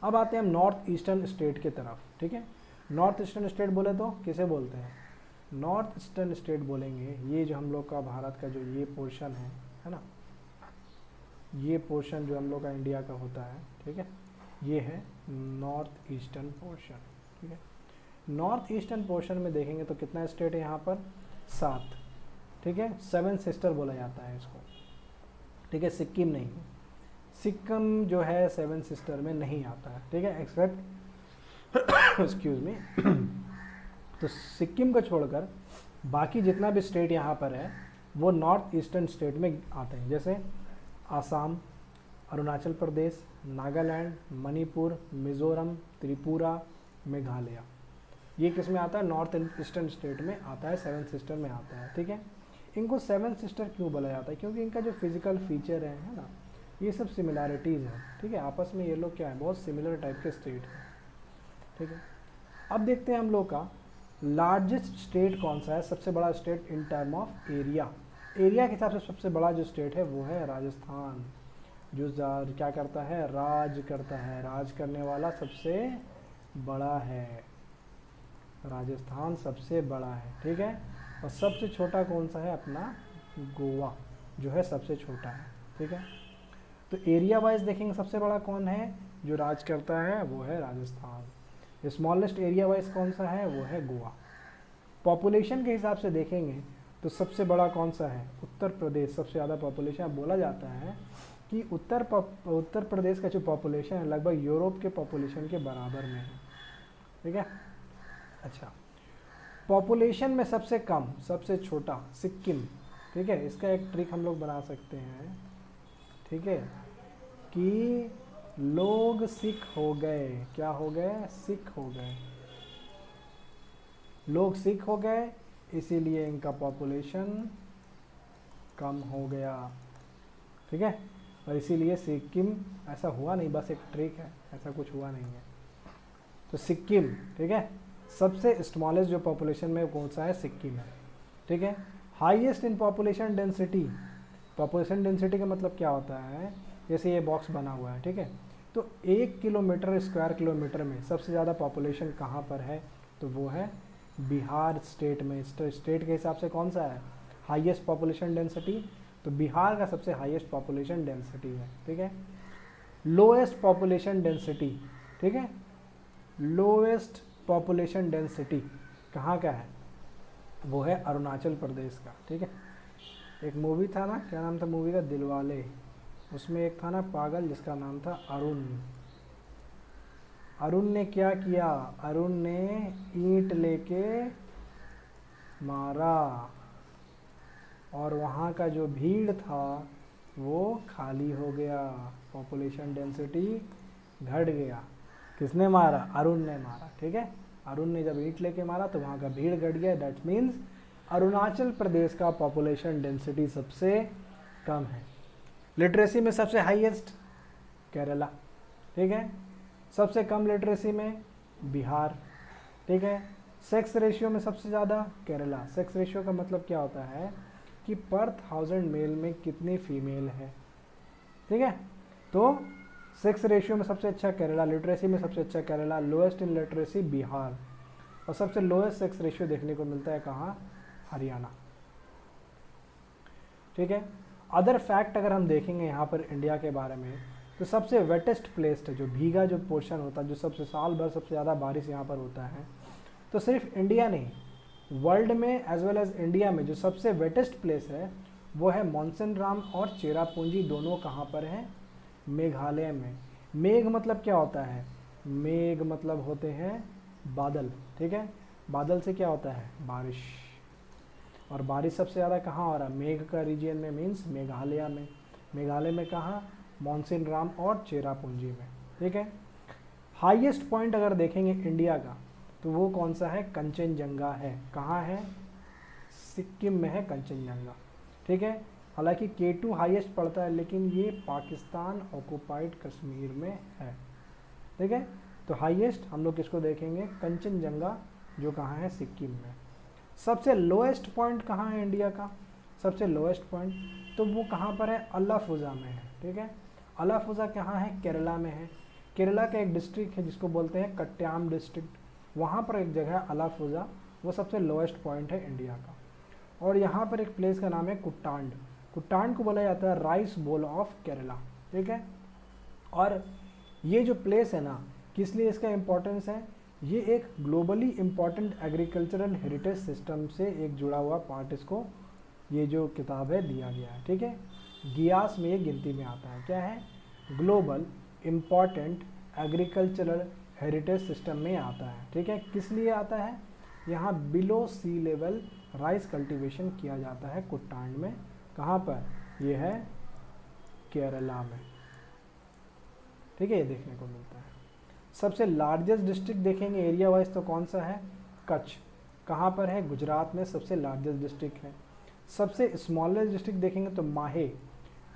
अब आते हैं हम नॉर्थ ईस्टर्न स्टेट की तरफ, ठीक है। नॉर्थ ईस्टर्न स्टेट बोले तो किसे बोलते हैं? नॉर्थ ईस्टर्न स्टेट बोलेंगे ये जो हम लोग का भारत का जो ये पोर्शन है ना, ये पोर्शन जो हम लोग का इंडिया का होता है, ठीक है, ये है नॉर्थ ईस्टर्न पोर्शन, ठीक है। नॉर्थ ईस्टर्न पोर्शन में देखेंगे तो कितना स्टेट है यहाँ पर? 7, ठीक है। 7 सिस्टर बोला जाता है इसको, ठीक है। सिक्किम नहीं, सिक्किम जो है 7 सिस्टर में नहीं आता है, ठीक है, एक्सेप्ट एक्सक्यूज मी। तो सिक्किम को छोड़कर बाकी जितना भी स्टेट यहाँ पर है वो नॉर्थ ईस्टर्न स्टेट में आते हैं, जैसे आसाम, अरुणाचल प्रदेश, नागालैंड, मणिपुर, मिज़ोरम, त्रिपुरा, मेघालय। ये किस में आता है? नॉर्थ ईस्टर्न स्टेट में आता है, 7 सिस्टर में आता है, ठीक है। इनको 7 सिस्टर क्यों बोला जाता है? क्योंकि इनका जो फिजिकल फीचर है ना, ये सब सिमिलैरिटीज़ है, ठीक है। आपस में ये लोग क्या है? बहुत सिमिलर टाइप के स्टेट हैं, ठीक है। अब देखते हैं हम लोग का लार्जेस्ट स्टेट कौन सा है, सबसे बड़ा state in term of area. Area के हिसाब से सबसे बड़ा जो स्टेट है वो है राजस्थान, जो क्या करता है? राज करता है, राज करने वाला सबसे बड़ा है, राजस्थान सबसे बड़ा है, ठीक है। और सबसे छोटा कौन सा है? अपना गोवा जो है सबसे छोटा है, ठीक है। तो एरिया वाइज देखेंगे सबसे बड़ा कौन है जो राज करता है? वो है राजस्थान। स्मॉलेस्ट एरिया वाइज कौन सा है? वो है गोवा। पॉपुलेशन के हिसाब से देखेंगे तो सबसे बड़ा कौन सा है? उत्तर प्रदेश, सबसे ज़्यादा पॉपुलेशन। बोला जाता है कि उत्तर प्रदेश का जो पॉपुलेशन है लगभग यूरोप के पॉपुलेशन के बराबर में है, ठीक है। अच्छा, पॉपुलेशन में सबसे कम, सबसे छोटा सिक्किम, ठीक है। इसका एक ट्रिक हम लोग बना सकते हैं, ठीक है, कि लोग सिख हो गए। क्या हो गए? सिख हो गए। लोग सिख हो गए इसीलिए इनका पॉपुलेशन कम हो गया, ठीक है। और इसीलिए सिक्किम, ऐसा हुआ नहीं, बस एक ट्रिक है, ऐसा कुछ हुआ नहीं है। तो सिक्किम, ठीक है, सबसे स्मॉलेस्ट जो पॉपुलेशन में कौन सा है? सिक्किम है, ठीक है। Highest in population density, population density का मतलब क्या होता है? जैसे ये बॉक्स बना हुआ है, ठीक है। तो 1 किलोमीटर स्क्वायर किलोमीटर में सबसे ज़्यादा पॉपुलेशन कहाँ पर है? तो वो है बिहार स्टेट में। स्टेट के हिसाब से कौन सा है हाईएस्ट पॉपुलेशन डेंसिटी? तो बिहार का सबसे हाईएस्ट पॉपुलेशन डेंसिटी है, ठीक है। लोएस्ट पॉपुलेशन डेंसिटी, ठीक है, लोएस्ट पॉपुलेशन डेंसिटी कहाँ का है? वो है अरुणाचल प्रदेश का, ठीक है। एक मूवी था ना, क्या नाम था मूवी का? दिलवाले। उसमें एक था ना पागल जिसका नाम था अरुण। अरुण ने क्या किया? अरुण ने ईंट लेके मारा और वहाँ का जो भीड़ था वो खाली हो गया, पॉपुलेशन डेंसिटी घट गया। किसने मारा? अरुण ने मारा, ठीक है। अरुण ने जब ईंट लेके मारा तो वहाँ का भीड़ घट गया, दैट मीन्स अरुणाचल प्रदेश का पॉपुलेशन डेंसिटी सबसे कम है। लिटरेसी में सबसे हाईएस्ट केरला, ठीक है। सबसे कम लिटरेसी में बिहार, ठीक है। सेक्स रेशियो में सबसे ज़्यादा केरला। सेक्स रेशियो का मतलब क्या होता है कि पर 1000 मेल में कितनी फीमेल है, ठीक है। तो सेक्स रेशियो में सबसे अच्छा केरला, लिटरेसी में सबसे अच्छा Kerala, lowest in literacy Bihar, और सबसे लोएस्ट सेक्स रेशियो देखने को मिलता है कहाँ? हरियाणा, ठीक है। अदर फैक्ट अगर हम देखेंगे यहाँ पर इंडिया के बारे में, तो सबसे वेटेस्ट प्लेस है, जो भीगा जो पोर्शन होता है, जो सबसे साल भर सबसे ज़्यादा बारिश यहाँ पर होता है, तो सिर्फ इंडिया नहीं, वर्ल्ड में एज वेल एज इंडिया में जो सबसे वेटेस्ट प्लेस है वो है मॉन्सनराम और चेरापूंजी। दोनों कहाँ पर हैं? मेघालय में। मेघ मतलब क्या होता है? मेघ मतलब होते हैं बादल, ठीक है। बादल से क्या होता है? बारिश। और बारिश सबसे ज़्यादा कहाँ हो रहा है? मेघ का रीजन में, मीन्स मेघालय में। मेघालय में कहाँ? मॉन्सनराम और चेरापूंजी में, ठीक है। हाईएस्ट पॉइंट अगर देखेंगे इंडिया का तो वो कौन सा है? कंचनजंगा है। कहाँ है? सिक्किम में है कंचनजंगा, ठीक है। हालांकि K2 हाईएस्ट पड़ता है, लेकिन ये पाकिस्तान ऑक्युपाइड कश्मीर में है, ठीक है। तो हाईएस्ट हम लोग किसको देखेंगे? कंचनजंगा, जो कहाँ है? सिक्किम में। सबसे लोएस्ट पॉइंट कहाँ है इंडिया का? सबसे लोएस्ट पॉइंट तो वो कहाँ पर है? अलाफुजा में है, ठीक है। अलाफुजा कहाँ है? केरला में है। केरला का एक डिस्ट्रिक्ट है जिसको बोलते हैं कट्याम डिस्ट्रिक्ट, वहाँ पर एक जगह है अलाफुजा, वो सबसे लोएस्ट पॉइंट है इंडिया का। और यहाँ पर एक प्लेस का नाम है कुट्टांड। कुट्टांड को बोला जाता है राइस बोल ऑफ केरला, ठीक है। और ये जो प्लेस है ना, किस लिए इसका इम्पोर्टेंस है? ये एक globally important agricultural heritage system से एक जुड़ा हुआ पार्ट इसको, ये जो किताब है, दिया गया है, ठीक है। गियास में ये गिनती में आता है। क्या है? Global important agricultural heritage system में आता है, ठीक है। किस लिए आता है? यहाँ बिलो सी लेवल राइस कल्टीवेशन किया जाता है कुट्टांड में। कहाँ पर? ये है केरला में, ठीक है। ये देखने को मिलता है। सबसे लार्जेस्ट डिस्ट्रिक्ट देखेंगे एरिया वाइज तो कौन सा है? कच्छ। कहाँ पर है? गुजरात में सबसे लार्जेस्ट डिस्ट्रिक्ट है। सबसे स्मॉलेस्ट डिस्ट्रिक्ट देखेंगे तो माहे।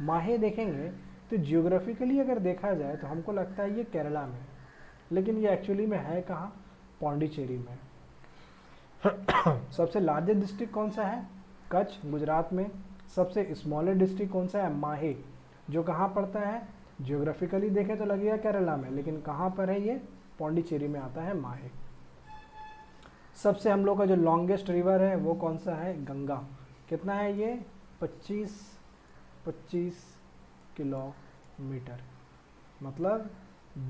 माहे देखेंगे तो जियोग्राफिकली अगर देखा जाए तो हमको लगता है ये केरला में, लेकिन ये एक्चुअली में है कहाँ? पौंडीचेरी में। सबसे लार्जेस्ट डिस्ट्रिक्ट कौन सा है? कच्छ, गुजरात में। सबसे स्मॉलेस्ट डिस्ट्रिक्ट कौन सा है? माहे, जो कहाँ पड़ता है? जियोग्राफिकली देखें तो लगेगा केरला में, लेकिन कहाँ पर है ये? पौंडीचेरी में आता है माहे। सबसे हम लोग का जो लॉन्गेस्ट रिवर है वो कौन सा है? गंगा। कितना है ये? 25 किलोमीटर, मतलब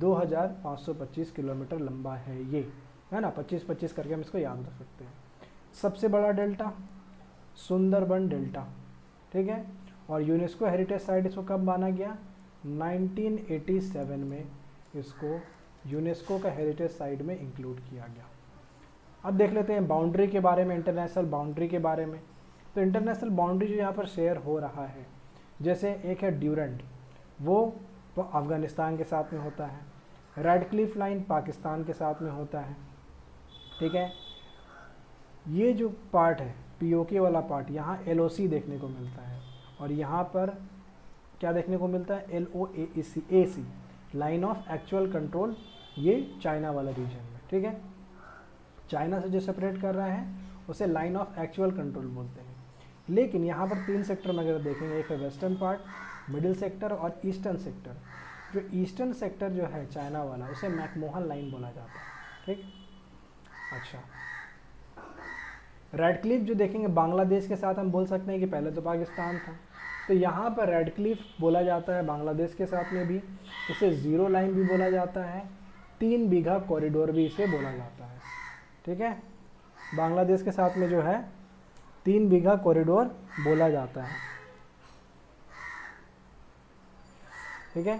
2525 किलोमीटर लंबा है ये, है ना। 25-25 करके हम इसको याद रख सकते हैं। सबसे बड़ा डेल्टा सुंदरबन डेल्टा, ठीक है। और यूनेस्को हेरिटेज साइट इसको कब माना गया? 1987 में इसको यूनेस्को का हेरिटेज साइट में इंक्लूड किया गया। अब देख लेते हैं बाउंड्री के बारे में, इंटरनेशनल बाउंड्री के बारे में। तो इंटरनेशनल बाउंड्री जो यहाँ पर शेयर हो रहा है, जैसे एक है ड्यूरेंट, वो अफ़गानिस्तान के साथ में होता है। रेड क्लिफ लाइन पाकिस्तान के साथ में होता है, ठीक है। ये जो पार्ट है पीओके वाला पार्ट, यहाँ LOC देखने को मिलता है, और यहाँ पर क्या देखने को मिलता है? LOAC, line of actual control, ये चाइना वाला रीजन में, ठीक है। चाइना से जो सेपरेट कर रहा है उसे लाइन ऑफ एक्चुअल कंट्रोल बोलते हैं। लेकिन यहाँ पर 3 सेक्टर में अगर देखेंगे, एक है वेस्टर्न पार्ट, मिडिल सेक्टर और ईस्टर्न सेक्टर। जो ईस्टर्न सेक्टर जो है चाइना वाला, उसे मैकमोहन लाइन बोला जाता है, ठीक। अच्छा, रेड क्लिफ जो देखेंगे बांग्लादेश के साथ हम बोल सकते हैं कि पहले तो पाकिस्तान था, तो यहाँ पर रेड क्लिफ बोला जाता है बांग्लादेश के साथ में भी। इसे ज़ीरो लाइन भी बोला जाता है, 3 बीघा कॉरिडोर भी इसे बोला जाता है, ठीक है। बांग्लादेश के साथ में जो है 3 बीघा कॉरिडोर बोला जाता है, ठीक है।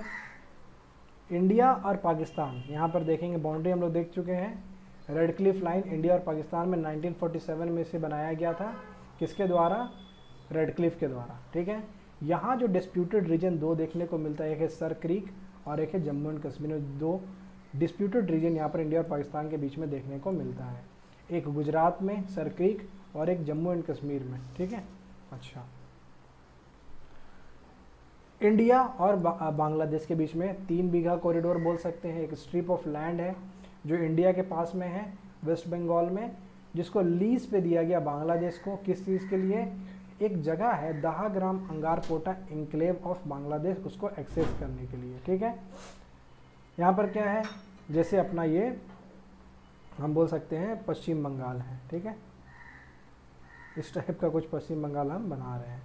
इंडिया और पाकिस्तान, यहाँ पर देखेंगे बाउंड्री हम लोग देख चुके हैं। रेड क्लिफ लाइन इंडिया और पाकिस्तान में 1947 में इसे बनाया गया था। किसके द्वारा? रेड क्लिफ के द्वारा, ठीक है। यहाँ जो डिस्प्यूटेड रीजन 2 देखने को मिलता है, एक है सर क्रीक और एक है जम्मू एंड कश्मीर में। 2 डिस्प्यूटेड रीजन यहाँ पर इंडिया और पाकिस्तान के बीच में देखने को मिलता है, एक गुजरात में सर क्रीक और एक जम्मू एंड कश्मीर में, ठीक है। अच्छा, इंडिया और बांग्लादेश के बीच में 3 बीघा कॉरिडोर बोल सकते हैं, एक स्ट्रिप ऑफ लैंड है जो इंडिया के पास में है वेस्ट बंगाल में, जिसको लीज पे दिया गया बांग्लादेश को, किस चीज़ के लिए, एक जगह है दहाग्राम अंगारपोटा इंक्लेव ऑफ बांग्लादेश, उसको एक्सेस करने के लिए, ठीक है। यहाँ पर क्या है, जैसे अपना ये हम बोल सकते हैं पश्चिम बंगाल है, ठीक है, इस टाइप का कुछ पश्चिम बंगाल हम बना रहे हैं।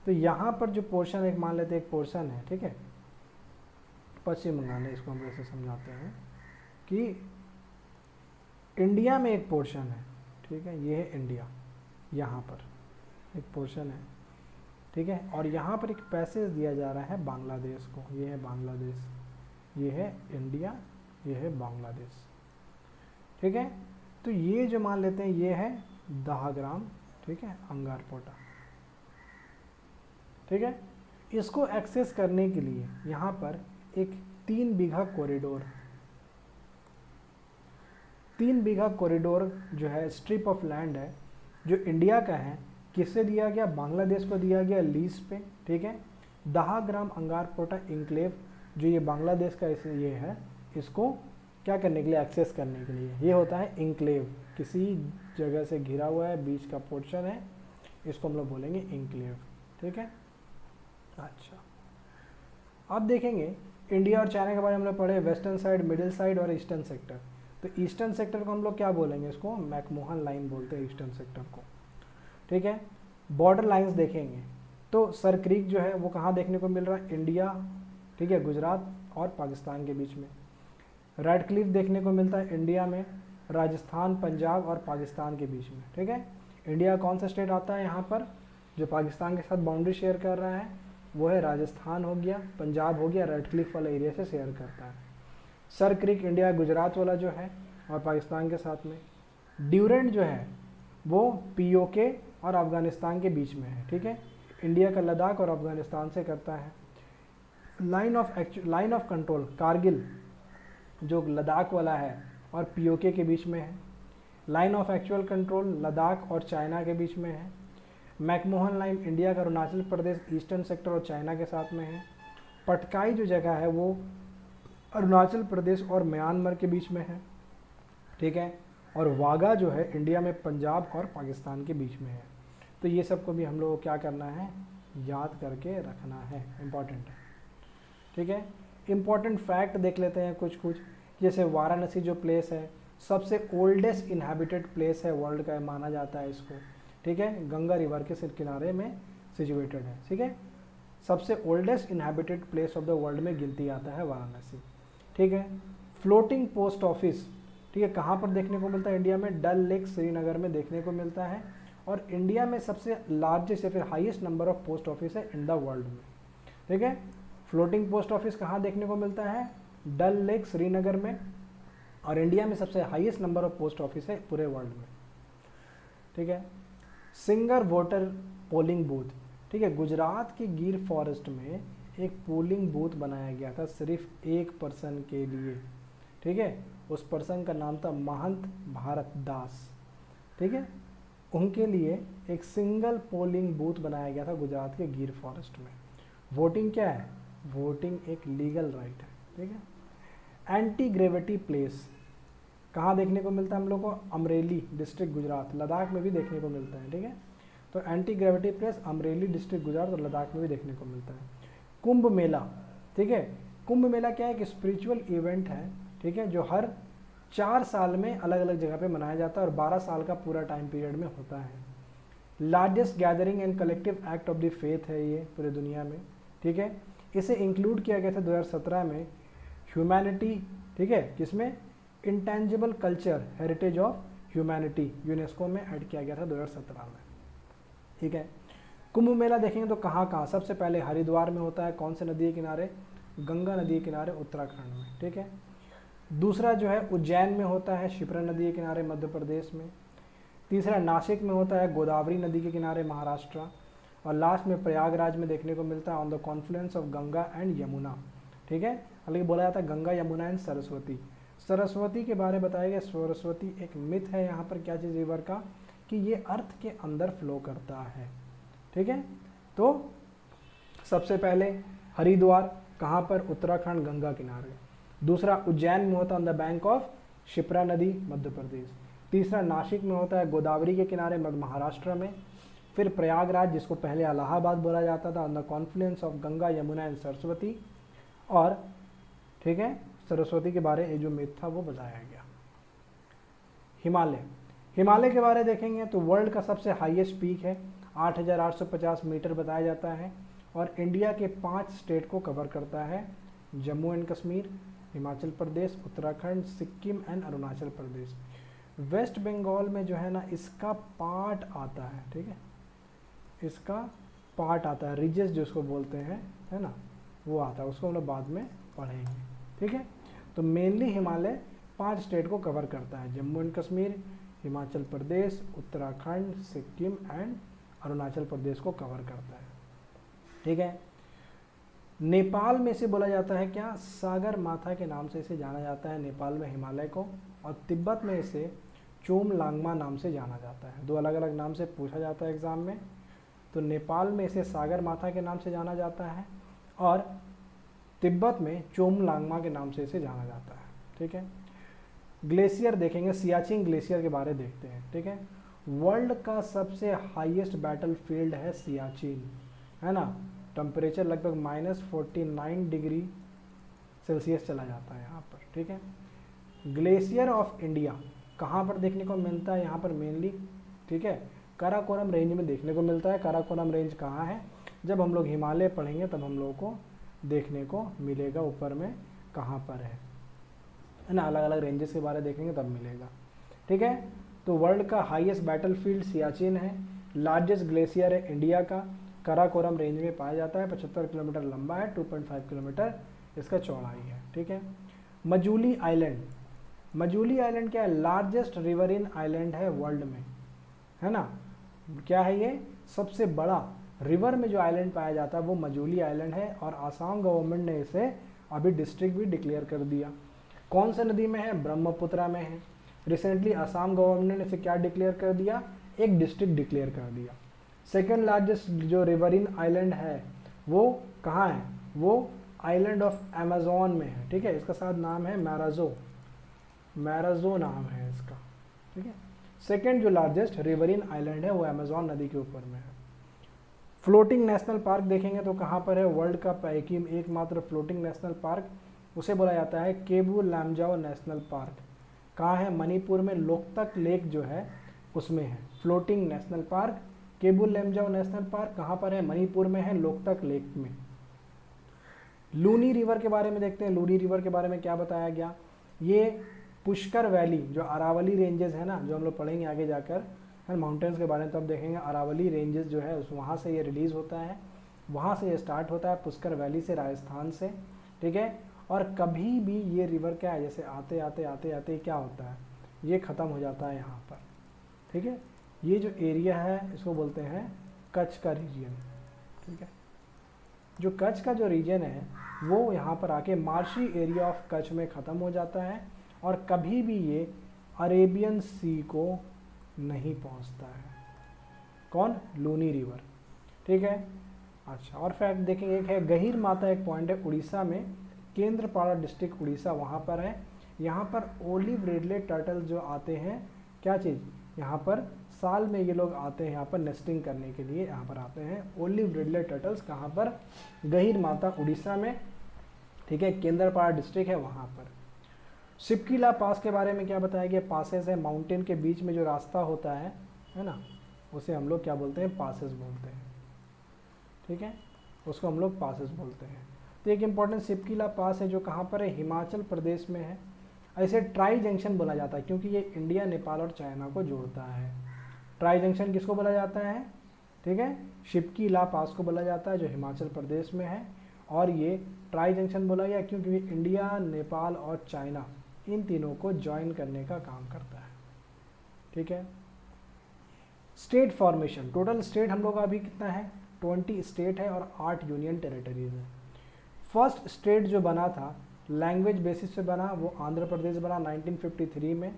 तो यहाँ पर जो पोर्शन एक मान लेते हैं, एक पोर्शन है, ठीक है, पश्चिम बंगाल है, इसको हम ऐसे समझाते हैं कि इंडिया में एक पोर्शन है, ठीक है, ये है इंडिया, यहाँ पर एक पोर्शन है, ठीक है, और यहाँ पर एक पैसेज दिया जा रहा है बांग्लादेश को, ये है बांग्लादेश, ये है इंडिया, ये है बांग्लादेश, ठीक है। तो ये जो मान लेते हैं ये है दहाग्राम, ठीक है, अंगारपोटा, ठीक है। इसको एक्सेस करने के लिए यहाँ पर एक 3 बीघा कॉरिडोर, 3 बीघा कॉरिडोर जो है स्ट्रिप ऑफ लैंड है जो इंडिया का है, किससे दिया गया, बांग्लादेश को दिया गया लीज पे, ठीक है। दहाग्राम अंगारपोटा इंक्लेव जो ये बांग्लादेश का ये है, इसको क्या करने के लिए, एक्सेस करने के लिए, ये होता है इंक्लेव, किसी जगह से घिरा हुआ है, बीच का पोर्शन है, इसको हम लोग बोलेंगे इंक्लेव, ठीक है। अच्छा, अब देखेंगे इंडिया और चाइना के बारे में हम लोग पढ़े, वेस्टर्न साइड, मिडिल साइड और ईस्टर्न सेक्टर। तो ईस्टर्न सेक्टर को हम लोग क्या बोलेंगे, इसको मैकमोहन लाइन बोलते हैं ईस्टर्न सेक्टर को, ठीक है। बॉर्डर लाइंस देखेंगे तो सर क्रीक जो है वो कहाँ देखने को मिल रहा है, इंडिया, ठीक है, गुजरात और पाकिस्तान के बीच में। रेड क्लिफ देखने को मिलता है इंडिया में, राजस्थान, पंजाब और पाकिस्तान के बीच में, ठीक है। इंडिया कौन सा स्टेट आता है यहाँ पर जो पाकिस्तान के साथ बाउंड्री शेयर कर रहा है, वो है राजस्थान हो गया, पंजाब हो गया, रेड क्लिफ वाला एरिया से शेयर करता है। सर क्रीक इंडिया गुजरात वाला जो है और पाकिस्तान के साथ में। ड्यूरेंट जो है वो पीओके और अफगानिस्तान के बीच में है, ठीक है, इंडिया का लद्दाख और अफगानिस्तान से करता है। लाइन ऑफ कंट्रोल कारगिल जो लद्दाख वाला है और पीओके के बीच में है। Line of actual control Ladakh और चाइना के बीच में है। मैकमोहन लाइन इंडिया का अरुणाचल प्रदेश, ईस्टर्न सेक्टर और चाइना के साथ में है। पटकाई जो जगह है वो अरुणाचल प्रदेश और म्यांमार के बीच में है, ठीक है, और वाघा जो है इंडिया में पंजाब और पाकिस्तान के बीच में है। तो ये सब को भी हम लोग को क्या करना है, याद करके रखना है, इम्पॉर्टेंट है, ठीक है। इम्पॉर्टेंट फैक्ट देख लेते हैं कुछ कुछ, जैसे वाराणसी जो प्लेस है सबसे ओल्डेस्ट इनहैबिटेड प्लेस है वर्ल्ड का माना जाता है इसको, ठीक है, गंगा रिवर के सिर किनारे में सिचुएटेड है, ठीक है। सबसे oldest inhabited place of the world में गिनती आता है वाराणसी, ठीक है। फ्लोटिंग पोस्ट ऑफिस, ठीक है, कहाँ पर देखने को मिलता है, इंडिया में डल लेक श्रीनगर में देखने को मिलता है, और इंडिया में सबसे लार्जेस्ट या फिर highest number of post office है इन द वर्ल्ड में, ठीक है। फ्लोटिंग पोस्ट ऑफिस कहाँ देखने को मिलता है, डल लेक श्रीनगर में, और इंडिया में सबसे highest number of post office है पूरे वर्ल्ड में, ठीक है। सिंगर वोटर पोलिंग बूथ, ठीक है, गुजरात के गिर फॉरेस्ट में एक पोलिंग बूथ बनाया गया था सिर्फ एक पर्सन के लिए, ठीक है, उस पर्सन का नाम था महंत भारत दास, ठीक है, उनके लिए एक सिंगल पोलिंग बूथ बनाया गया था गुजरात के गिर फॉरेस्ट में। वोटिंग क्या है, वोटिंग एक लीगल राइट है, ठीक है। एंटी ग्रेविटी प्लेस कहाँ देखने को मिलता है हम लोग को, अमरेली डिस्ट्रिक्ट गुजरात, लद्दाख में भी देखने को मिलता है, ठीक है। तो anti gravity place Amreli district Gujarat और लद्दाख में भी देखने को मिलता है। कुंभ मेला, ठीक है, कुंभ मेला क्या है, एक स्पिरिचुअल इवेंट है, ठीक है, जो हर 4 साल में अलग अलग जगह पे मनाया जाता है और 12 साल का पूरा टाइम पीरियड में होता है। Largest gathering and collective act of the faith है ये पूरी दुनिया में, ठीक है। इसे इंक्लूड किया गया था 2017 में ह्यूमैनिटी, ठीक है, किसमें, intangible culture heritage of humanity UNESCO में ऐड किया गया था 2017 में, ठीक है। कुंभ मेला देखेंगे तो कहाँ कहाँ, सबसे पहले हरिद्वार में होता है, कौन से नदी के किनारे, गंगा नदी के किनारे उत्तराखंड में, ठीक है। दूसरा जो है उज्जैन में होता है, शिप्रा नदी के किनारे मध्य प्रदेश में। तीसरा नासिक में होता है, गोदावरी नदी के किनारे महाराष्ट्र। और लास्ट में प्रयागराज में देखने को मिलता है on the Confluence of Ganga and Yamuna, ठीक है, हालांकि बोला जाता है गंगा, यमुना एंड सरस्वती, सरस्वती के बारे में बताया गया। सरस्वती एक मिथ है यहाँ पर, क्या चीज़ रिवर का, कि ये अर्थ के अंदर फ्लो करता है। ठीक है, तो सबसे पहले हरिद्वार कहाँ पर, उत्तराखंड गंगा किनारे। दूसरा उज्जैन में होता है on the bank of Shipra नदी, मध्य प्रदेश। तीसरा नासिक में होता है गोदावरी के किनारे, महाराष्ट्र में। फिर प्रयागराज, जिसको पहले इलाहाबाद बोला जाता था, on the Confluence of Ganga Yamuna and Saraswati. और ठीक है, सरस्वती के बारे में जो मिथ था वो बताया गया। हिमालय, हिमालय के बारे में देखेंगे तो वर्ल्ड का सबसे हाईएस्ट पीक है, 8,850 मीटर बताया जाता है, और इंडिया के 5 स्टेट को कवर करता है, Jammu and Kashmir, Himachal Pradesh, Uttarakhand, Sikkim and Arunachal Pradesh. West Bengal में जो है ना इसका पार्ट आता है, ठीक है, इसका पार्ट आता है, रिजेस जिसको बोलते हैं, है ना, वो आता है, उसको हम लोग बाद में पढ़ेंगे। ठीक है, तो मेनली हिमालय 5 स्टेट को कवर करता है, जम्मू एंड कश्मीर, हिमाचल प्रदेश, उत्तराखंड, सिक्किम एंड अरुणाचल प्रदेश को कवर करता है। ठीक है, नेपाल में इसे बोला जाता है क्या, सागर माथा के नाम से इसे जाना जाता है नेपाल में हिमालय को, और तिब्बत में इसे चोमलांगमा नाम से जाना जाता है। 2 अलग अलग नाम से पूछा जाता है एग्जाम में। तो नेपाल में इसे सागर माथा के नाम से जाना जाता है, और तिब्बत में चोमलांगमा के नाम से इसे जाना जाता है। ठीक है, ग्लेशियर देखेंगे, सियाचिन ग्लेशियर के बारे में देखते हैं। ठीक है, वर्ल्ड का सबसे हाईएस्ट बैटल फील्ड है सियाचिन, है ना, टेम्परेचर लगभग -49 डिग्री सेल्सियस चला जाता है यहाँ पर। ठीक है, ग्लेशियर ऑफ इंडिया कहाँ पर देखने को मिलता है, यहाँ पर मेनली, ठीक है, काराकोरम रेंज में देखने को मिलता है। काराकोरम रेंज कहाँ है, जब हम लोग हिमालय पढ़ेंगे तब हम लोगों को देखने को मिलेगा, ऊपर में कहाँ पर है ना, अलग अलग रेंजेस के बारे में देखेंगे तब मिलेगा। ठीक है, तो वर्ल्ड का हाईएस्ट बैटल फील्ड सियाचिन है, लार्जेस्ट ग्लेशियर है इंडिया का, काराकोरम रेंज में पाया जाता है, 75 किलोमीटर लंबा है, 2.5 किलोमीटर इसका चौड़ाई है। ठीक है, मजूली आइलैंड, मजूली आइलैंड क्या है, लार्जेस्ट रिवरिन आइलैंड है वर्ल्ड में, है ना, क्या है ये, सबसे बड़ा रिवर में जो आइलैंड पाया जाता है वो मजूली आइलैंड है, और आसाम गवर्नमेंट ने इसे अभी डिस्ट्रिक्ट भी डिक्लेयर कर दिया। कौन सा नदी में है, ब्रह्मपुत्रा में है। रिसेंटली आसाम गवर्नमेंट ने इसे क्या डिक्लेयर कर दिया, एक डिस्ट्रिक्ट डिक्लेयर कर दिया। सेकेंड लार्जेस्ट जो रिवरिन आइलैंड है वो कहाँ है, वो आइलैंड ऑफ अमेजोन में है। ठीक है, इसका साथ नाम है मैराजो, मैराजो नाम है इसका। ठीक है, सेकेंड जो लार्जेस्ट रिवरिन आइलैंड है वो अमेजोन नदी के ऊपर में है। फ्लोटिंग नेशनल पार्क देखेंगे तो कहाँ पर है, वर्ल्ड का एकमात्र फ्लोटिंग नेशनल पार्क, उसे बोला जाता है केबू लामजाओ नेशनल पार्क। कहाँ है, मणिपुर में लोकतक लेक जो है उसमें है floating national park. Keibul Lamjao national park कहाँ पर है, मणिपुर में है, लोकतक लेक में। लूनी रिवर के बारे में देखते हैं, लूनी रिवर के बारे में क्या बताया गया, ये पुष्कर वैली जो अरावली रेंजेस है ना, जो हम लोग पढ़ेंगे आगे जाकर, है माउंटेन्स के बारे में तब देखेंगे, अरावली रेंजेस जो है उस वहाँ से ये रिलीज़ होता है, वहाँ से ये स्टार्ट होता है पुष्कर वैली से, राजस्थान से। ठीक है, और कभी भी ये रिवर क्या है, जैसे आते आते आते आते क्या होता है, ये ख़त्म हो जाता है यहाँ पर। ठीक है, ये जो एरिया है इसको बोलते हैं कच्छ का रीजन। ठीक है, जो कच्छ का जो रीजन है वो यहाँ पर आके मार्शी एरिया ऑफ कच्छ में ख़त्म हो जाता है, और कभी भी ये अरेबियन सी को नहीं पहुँचता है। कौन, लूनी रिवर। ठीक है, अच्छा, और फैक्ट देखेंगे, एक है गहीर माता, एक पॉइंट है उड़ीसा में, केंद्रपाड़ा डिस्ट्रिक्ट उड़ीसा, वहाँ पर है। यहाँ पर ओलिव रिडले टर्टल जो आते हैं, क्या चीज़, यहाँ पर साल में ये लोग आते हैं यहाँ पर नेस्टिंग करने के लिए, यहाँ पर आते हैं ओलिव रिडले टर्टल्स। कहाँ पर, गहीर माता उड़ीसा में। ठीक है, केंद्रपाड़ा डिस्ट्रिक्ट है वहाँ पर। शिपकीला पास के बारे में क्या बताया गया, पासेस है, माउंटेन के बीच में जो रास्ता होता है ना, उसे हम लोग क्या बोलते हैं, पासेस बोलते हैं। ठीक है, उसको हम लोग पासेस बोलते हैं। तो एक इम्पॉर्टेंट शिपकीला पास है जो कहाँ पर है, हिमाचल प्रदेश में है। ऐसे ट्राई जंक्शन बोला जाता है क्योंकि ये इंडिया, नेपाल और चाइना को जोड़ता है। ट्राई जंक्शन किसको बोला जाता है, ठीक है, शिपकीला पास को बोला जाता है जो हिमाचल प्रदेश में है। और ये ट्राई जंक्शन बोला गया क्योंकि इंडिया, नेपाल और चाइना इन तीनों को ज्वाइन करने का काम करता है। ठीक है, स्टेट फॉर्मेशन, टोटल स्टेट हम लोग का अभी कितना है, 20 स्टेट है और 8 यूनियन टेरिटरीज है। फर्स्ट स्टेट जो बना था लैंग्वेज बेसिस पे बना वो आंध्र प्रदेश बना 1953 में,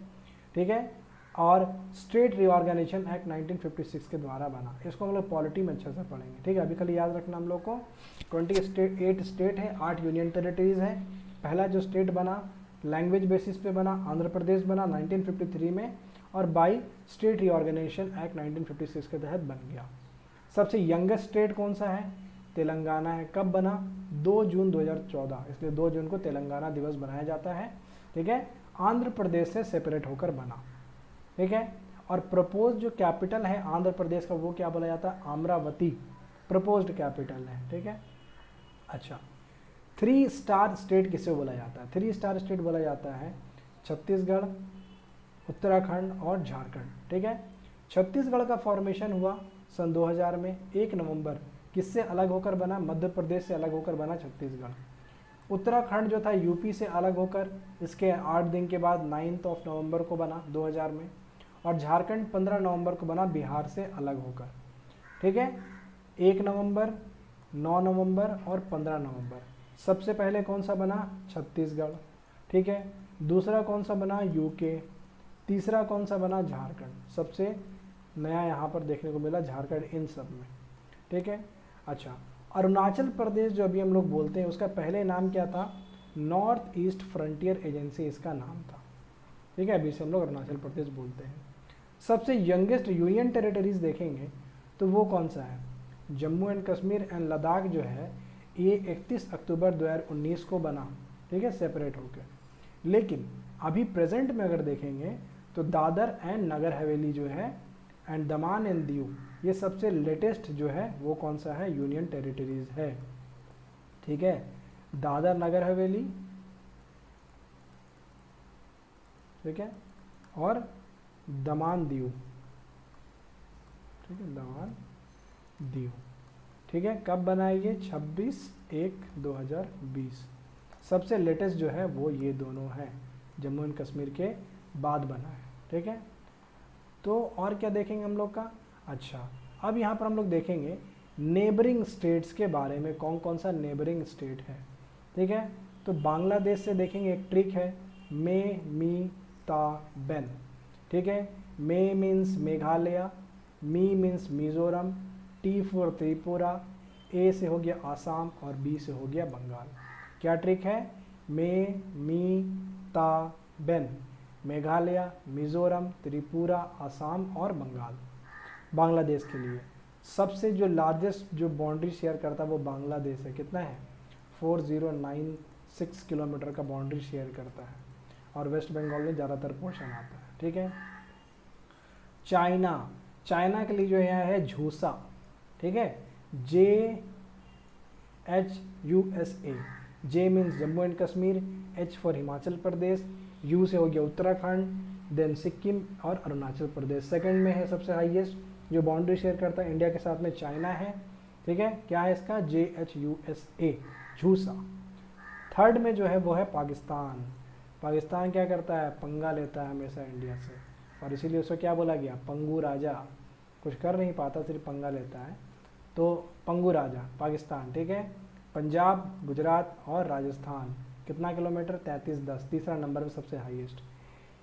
ठीक है। और स्टेट रिऑर्गेनाइजेशन एक्ट 1956 के द्वारा बना। इसको हम लोग पॉलिटी में अच्छे से पढ़ेंगे, ठीक है। अभी खाली याद रखना हम लोग को 28 स्टेट है, 8 यूनियन टेरिटरीज है। पहला जो स्टेट बना लैंग्वेज बेसिस पे बना आंध्र प्रदेश बना 1953 में, और बाई स्टेट रिऑर्गेनाइजेशन एक्ट 1956 के तहत बन गया। सबसे यंगेस्ट स्टेट कौन सा है? तेलंगाना है। कब बना? 2 जून 2014, इसलिए 2 जून को तेलंगाना दिवस बनाया जाता है, ठीक है। आंध्र प्रदेश से सेपरेट होकर बना, ठीक है। और प्रपोज जो कैपिटल है आंध्र प्रदेश का वो क्या बोला जाता है? अमरावती प्रपोज्ड कैपिटल है, ठीक है। अच्छा, 3 स्टार स्टेट किसे बोला जाता है? 3 स्टार स्टेट बोला जाता है छत्तीसगढ़, उत्तराखंड और झारखंड, ठीक है। छत्तीसगढ़ का फॉर्मेशन हुआ सन 2000 में 1 नवंबर। किससे अलग होकर बना? मध्य प्रदेश से अलग होकर बना छत्तीसगढ़। उत्तराखंड जो था यूपी से अलग होकर इसके 8 दिन के बाद 9 नवंबर को बना 2000 में। और झारखंड 15 नवंबर को बना बिहार से अलग होकर, ठीक है। 1 नवंबर, 9 नवंबर और 15 नवंबर। सबसे पहले कौन सा बना? छत्तीसगढ़, ठीक है। दूसरा कौन सा बना? यूके। तीसरा कौन सा बना? झारखंड। सबसे नया यहाँ पर देखने को मिला झारखंड इन सब में, ठीक है। अच्छा, अरुणाचल प्रदेश जो अभी हम लोग बोलते हैं उसका पहले नाम क्या था? नॉर्थ ईस्ट फ्रंटियर एजेंसी इसका नाम था, ठीक है। अभी से हम लोग अरुणाचल प्रदेश बोलते हैं। सबसे यंगेस्ट यूनियन टेरिटरीज देखेंगे तो वो कौन सा है? जम्मू एंड कश्मीर एंड लद्दाख जो है ये 31 अक्टूबर 2019 को बना, ठीक है, सेपरेट होकर। लेकिन अभी प्रेजेंट में अगर देखेंगे तो दादर एंड नगर हवेली जो है एंड दमन एंड दीव ये सबसे लेटेस्ट जो है वो कौन सा है? यूनियन टेरिटरीज है, ठीक है। दादर नगर हवेली, ठीक है, और दमन दीव, ठीक है, दमन दीव, ठीक है। कब बनाई ये? 26/1/2020। सबसे लेटेस्ट जो है वो ये दोनों हैं, जम्मू एंड कश्मीर के बाद बना है, ठीक है। तो और क्या देखेंगे हम लोग का? अच्छा, अब यहाँ पर हम लोग देखेंगे नेबरिंग स्टेट्स के बारे में, कौन कौन सा नेबरिंग स्टेट है, ठीक है। तो बांग्लादेश से देखेंगे, एक ट्रिक है मे मी ता बेन, ठीक है। मे मीन्स मेघालय, मी means Mizoram, T for Tripura, A से हो गया आसाम और बी से हो गया बंगाल। क्या ट्रिक है? मे मी ता बेन, मेघालय, मिजोरम, त्रिपुरा, आसाम और बंगाल। बांग्लादेश के लिए सबसे जो लार्जेस्ट जो बाउंड्री शेयर करता है वो बांग्लादेश है। कितना है? 4096 किलोमीटर का बाउंड्री शेयर करता है, और वेस्ट बंगाल में ज़्यादातर पोर्शन आता है, ठीक है। चाइना, चाइना के लिए जो यहाँ है झूसा, ठीक है, JHUSA। J means Jammu and Kashmir, H for Himachal Pradesh, U से हो गया उत्तराखंड, देन सिक्किम और अरुणाचल प्रदेश। सेकंड में है सबसे हाईएस्ट जो बाउंड्री शेयर करता है इंडिया के साथ में चाइना है, ठीक है। क्या है इसका? JHUSA, झूसा। थर्ड में जो है वो है पाकिस्तान। पाकिस्तान क्या करता है? पंगा लेता है हमेशा इंडिया से, और इसीलिए उसको क्या बोला गया? पंगू राजा। कुछ कर नहीं पाता, सिर्फ पंगा लेता है, तो पंगू राजा पाकिस्तान, ठीक है। पंजाब, गुजरात और राजस्थान। कितना किलोमीटर? 3310, तीसरा नंबर पे सबसे हाईएस्ट।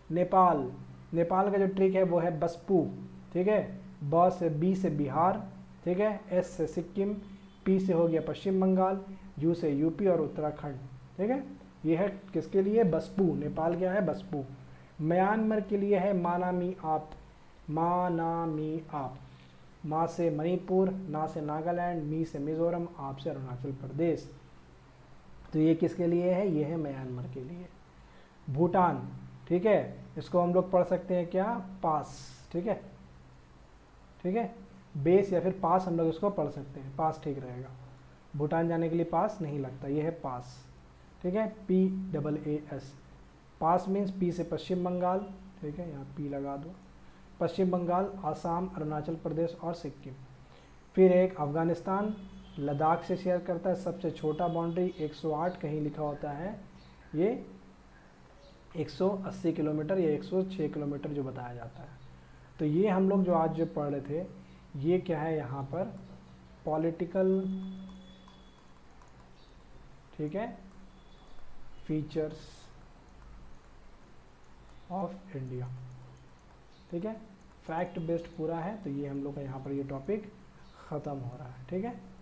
नेपाल, नेपाल का जो ट्रिक है वो है बसपू, ठीक है। ब से बी से बिहार, ठीक है, एस से सिक्किम, पी से हो गया पश्चिम बंगाल, यू से यूपी और उत्तराखंड, ठीक है। ये है किसके लिए? बसपू। नेपाल क्या है? बसपू। म्यांमार के लिए है मानामी आप, मानामी आप। मा से मणिपुर, ना से नागालैंड, मी से मिजोरम, आप से अरुणाचल प्रदेश। तो ये किसके लिए है? ये है म्यांमार के लिए। भूटान, ठीक है, इसको हम लोग पढ़ सकते हैं क्या? पास, ठीक है, ठीक है। बेस या फिर पास हम लोग इसको पढ़ सकते हैं, पास ठीक रहेगा। भूटान जाने के लिए पास नहीं लगता, ये है पास, ठीक है, PAAS। पास मीन्स पी से पश्चिम बंगाल, ठीक है, यहाँ पी लगा दो। पश्चिम बंगाल, आसाम, अरुणाचल प्रदेश और सिक्किम। फिर एक अफगानिस्तान लद्दाख से शेयर करता है सबसे छोटा बाउंड्री, 108 कहीं लिखा होता है, ये 180 किलोमीटर या 106 किलोमीटर जो बताया जाता है। तो ये हम लोग जो आज जो पढ़ रहे थे ये क्या है यहाँ पर? पॉलिटिकल, ठीक है, फीचर्स ऑफ इंडिया। ठीक है, फैक्ट बेस्ड पूरा है, तो ये हम लोग का यहाँ पर ये टॉपिक ख़त्म हो रहा है। ठीक है।